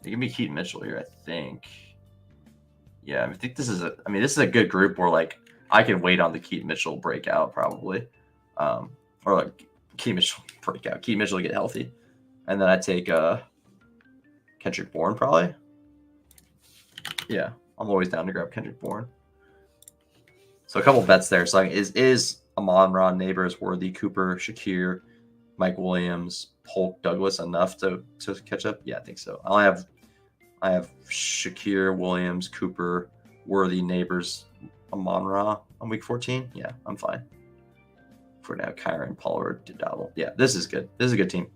It can be Keaton Mitchell here, I think. Yeah, I think this is a good group where like I can wait on the Keaton Mitchell breakout probably, or like Keaton Mitchell breakout. Keaton Mitchell to get healthy, and then I take Kendrick Bourne probably. Yeah, I'm always down to grab Kendrick Bourne. So a couple bets there. So like, is Amon-Ra, Neighbors, Worthy, Cooper, Shakir, Mike Williams, Polk, Douglas enough to catch up? Yeah, I think so. I have Shakir, Williams, Cooper, Worthy, Neighbors, Amon-Ra on week 14. Yeah, I'm fine. For now, Kyron, Pollard, Didabble. Yeah, this is good. This is a good team.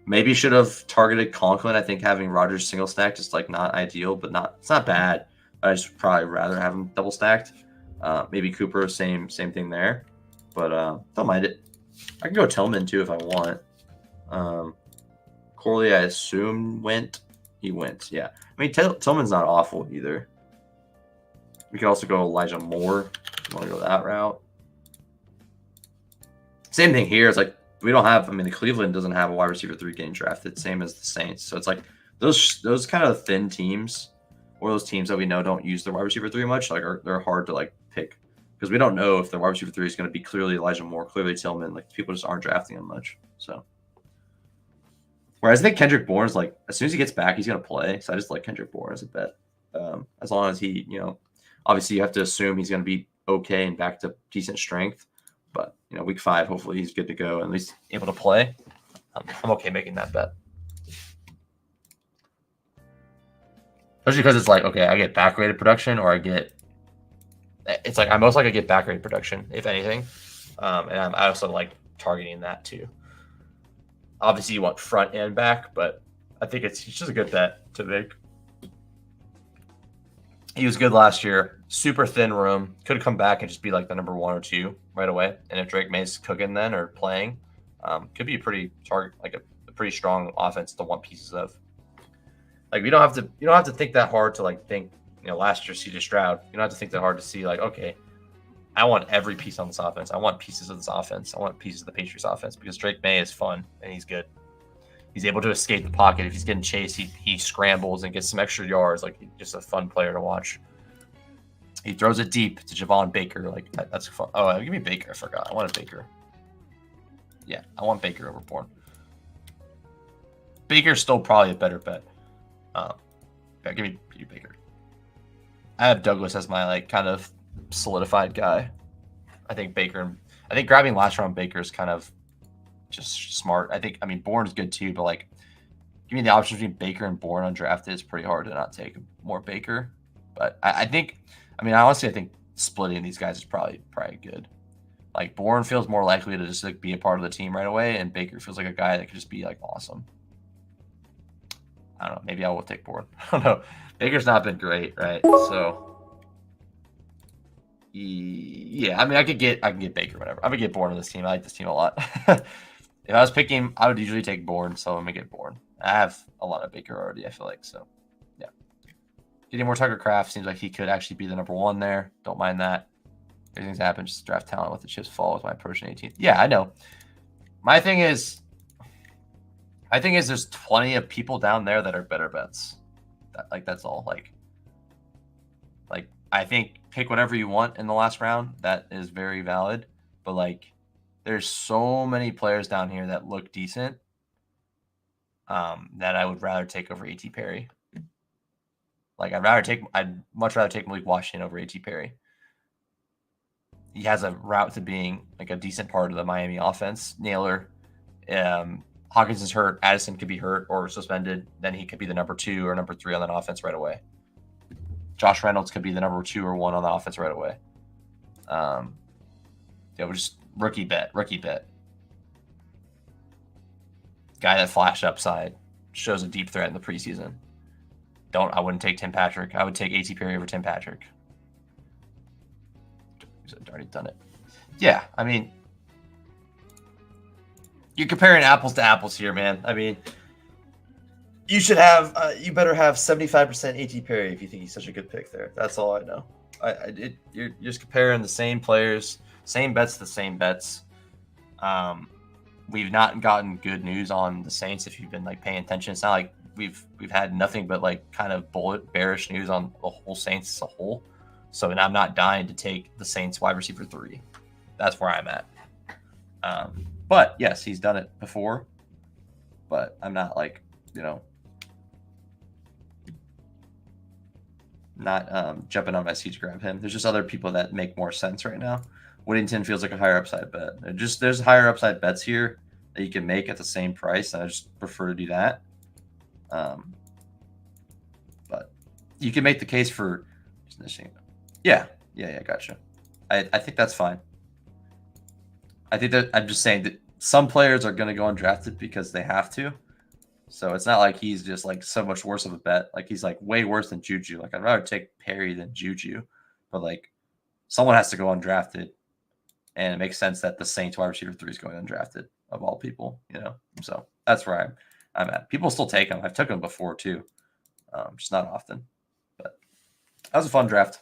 Maybe should have targeted Conklin. I think having Rodgers single stacked is like not ideal, but it's not bad. I just probably rather have him double stacked. Maybe Cooper, same thing there. But don't mind it. I can go Tillman too if I want. Corley, I assume went. He went. Yeah. I mean, Tillman's not awful either. We could also go Elijah Moore. If you want to go that route. Same thing here. It's like we don't have. I mean, the Cleveland doesn't have a wide receiver 3 getting drafted. Same as the Saints. So it's like those kind of thin teams. Or those teams that we know don't use their wide receiver 3 much, like they're hard to like pick because we don't know if the wide receiver 3 is going to be clearly Elijah Moore, clearly Tillman. Like people just aren't drafting him much. So, whereas I think Kendrick Bourne is like as soon as he gets back, he's going to play. So I just like Kendrick Bourne as a bet. As long as he, obviously you have to assume he's going to be okay and back to decent strength. But week 5, hopefully he's good to go and at least able to play. I'm okay making that bet. Especially because it's like, okay, I get back rated production or it's like I most likely get back rated production, if anything. And I also like targeting that too. Obviously, you want front and back, but I think it's just a good bet to make. He was good last year. Super thin room. Could have come back and just be like the number 1 or 2 right away. And if Drake May's cooking then or playing, could be a pretty a pretty strong offense to want pieces of. Like you don't have to think that hard to like think, last year CJ Stroud. You don't have to think that hard to see like, okay, I want every piece on this offense. I want pieces of this offense. I want pieces of the Patriots offense because Drake May is fun and he's good. He's able to escape the pocket. If he's getting chased, he scrambles and gets some extra yards. Like just a fun player to watch. He throws it deep to Javon Baker. Like that's fun. Oh, give me Baker. I forgot. I wanted Baker. Yeah, I want Baker over Bourne. Baker's still probably a better bet. Yeah, give me Baker. I have Douglas as my like kind of solidified guy. I think grabbing last round Baker is kind of just smart. I mean, Bourne's good too, but like, give me the option between Baker and Bourne undrafted. It's pretty hard to not take more Baker. But I honestly, I think splitting these guys is probably good. Like, Bourne feels more likely to just like be a part of the team right away, and Baker feels like a guy that could just be like awesome. I don't know. Maybe I will take Bourne. I don't know. Baker's not been great, right? So, yeah. I mean, I can get Baker, whatever. I'm gonna get Bourne on this team. I like this team a lot. If I was picking, I would usually take Bourne, so I'm gonna get Bourne. I have a lot of Baker already, I feel like, so yeah. Getting more Tucker Kraft seems like he could actually be the number 1 there. Don't mind that. Everything's happened, just draft talent with the chips fall with my approaching 18th. Yeah, I know. My thing is there's plenty of people down there that are better bets. That's all. Like I think pick whatever you want in the last round. That is very valid. But like, there's so many players down here that look decent that I would rather take over A.T. Perry. Like, I'd much rather take Malik Washington over A.T. Perry. He has a route to being like a decent part of the Miami offense. Naylor, Hawkins is hurt. Addison could be hurt or suspended. Then he could be the number 2 or number 3 on that offense right away. Josh Reynolds could be the number 2 or 1 on the offense right away. Yeah, we're just rookie bet. Guy that flashed upside, shows a deep threat in the preseason. I wouldn't take Tim Patrick. I would take A.T. Perry over Tim Patrick. I've already done it. Yeah, I mean, you're comparing apples to apples here, man. I mean, you should have, you better have 75% A.T. Perry if you think he's such a good pick there. That's all I know. You're just comparing the same players, same bets to same bets. We've not gotten good news on the Saints if you've been like paying attention. It's not like we've had nothing but like kind of bearish news on the whole Saints as a whole. So I'm not dying to take the Saints wide receiver 3. That's where I'm at. But yes, he's done it before. But I'm not like, not jumping on my seat to grab him. There's just other people that make more sense right now. Whittington feels like a higher upside bet. There's higher upside bets here that you can make at the same price, and I just prefer to do that. But you can make the case for yeah, gotcha. I think that's fine. I think that I'm just saying that some players are going to go undrafted because they have to. So it's not like he's just like so much worse of a bet. Like, he's like way worse than Juju. Like, I'd rather take Perry than Juju. But like, someone has to go undrafted. And it makes sense that the Saints wide receiver 3 is going undrafted of all people, So that's where I'm at. People still take him. I've took him before too, just not often. But that was a fun draft,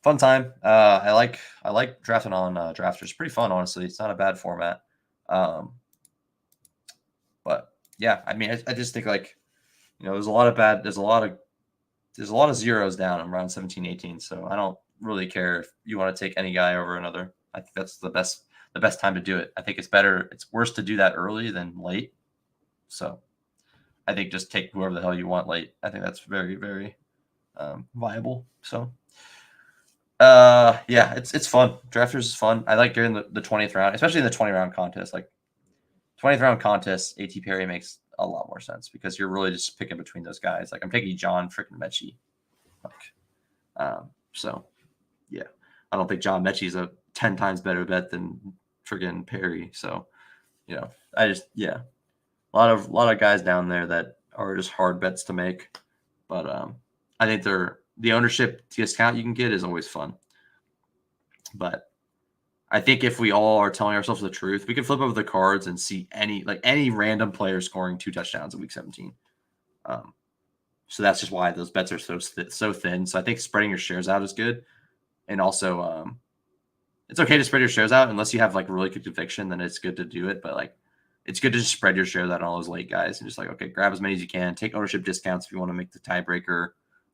fun time. I like drafting on drafters. Pretty fun, honestly. It's not a bad format. But yeah, I mean, I just think like, there's a lot of zeros down around 17, 18. So I don't really care if you want to take any guy over another. I think that's the best time to do it. I think it's worse to do that early than late. So I think just take whoever the hell you want late. I think that's very, very viable. So yeah, it's fun. Drafters is fun. I like during the 20th round, especially in the 20 round contest. Like 20th round contest, A.T. Perry makes a lot more sense because you're really just picking between those guys. Like, I'm taking John freaking Mechie. So yeah, I don't think John Mechie is a 10 times better bet than friggin' Perry. So, a lot of guys down there that are just hard bets to make. But I think the ownership discount you can get is always fun. But I think if we all are telling ourselves the truth, we can flip over the cards and see any random player scoring 2 touchdowns in week 17. So that's just why those bets are so thin. So I think spreading your shares out is good. And also, it's okay to spread your shares out unless you have like really good conviction, then it's good to do it. But like, it's good to just spread your shares out on all those late guys and just like, okay, grab as many as you can. Take ownership discounts if you want to make the tiebreaker.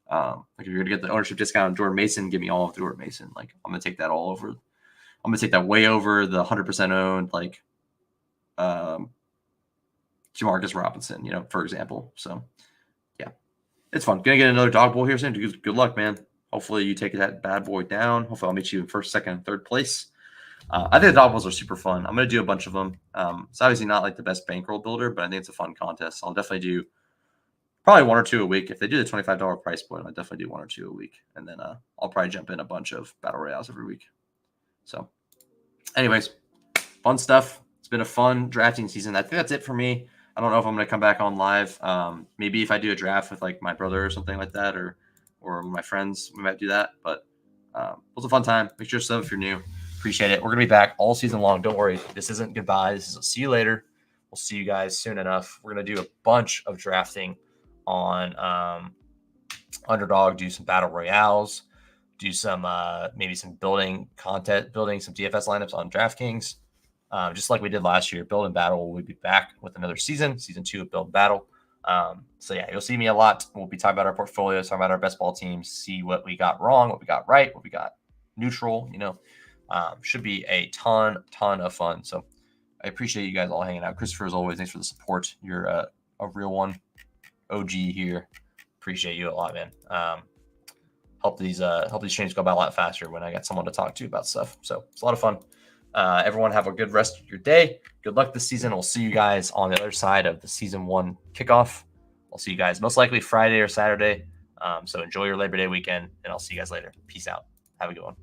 Like, if you're going to get the ownership discount on Jordan Mason, give me all of Jordan Mason. Like, I'm going to take that all over. I'm going to take that way over the 100% owned. Like, Jamarcus Robinson, for example. So, yeah, it's fun. Gonna get another dog bowl here soon. Good luck, man. Hopefully you take that bad boy down. Hopefully I'll meet you in first, second, and third place. I think the dog bowls are super fun. I'm going to do a bunch of them. It's obviously not like the best bankroll builder, but I think it's a fun contest. I'll definitely do probably 1 or 2 a week. If they do the $25 price point, I'll definitely do 1 or 2 a week. And then I'll probably jump in a bunch of Battle Royales every week. So anyways, fun stuff. It's been a fun drafting season. I think that's it for me. I don't know if I'm going to come back on live. Maybe if I do a draft with like my brother or something like that, or my friends, we might do that. But it was a fun time. Make sure to sub if you're new. Appreciate it. We're going to be back all season long. Don't worry. This isn't goodbye. This is a see you later. We'll see you guys soon enough. We're going to do a bunch of drafting on Underdog, do some Battle Royales, do some maybe some building content, building some DFS lineups on DraftKings. Just like we did last year, Build and Battle. We'll be back with another season 2 of Build and Battle. So yeah, you'll see me a lot. We'll be talking about our portfolios, talking about our best ball teams, see what we got wrong, what we got right, what we got neutral, should be a ton of fun. So I appreciate you guys all hanging out. Christopher, as always, thanks for the support. You're a real one. OG here. Appreciate you a lot, man. Help these streams go by a lot faster when I got someone to talk to about stuff. So it's a lot of fun. Everyone have a good rest of your day. Good luck this season. We'll see you guys on the other side of the season 1 kickoff. I'll see you guys most likely Friday or Saturday. So enjoy your Labor Day weekend, and I'll see you guys later. Peace out. Have a good one.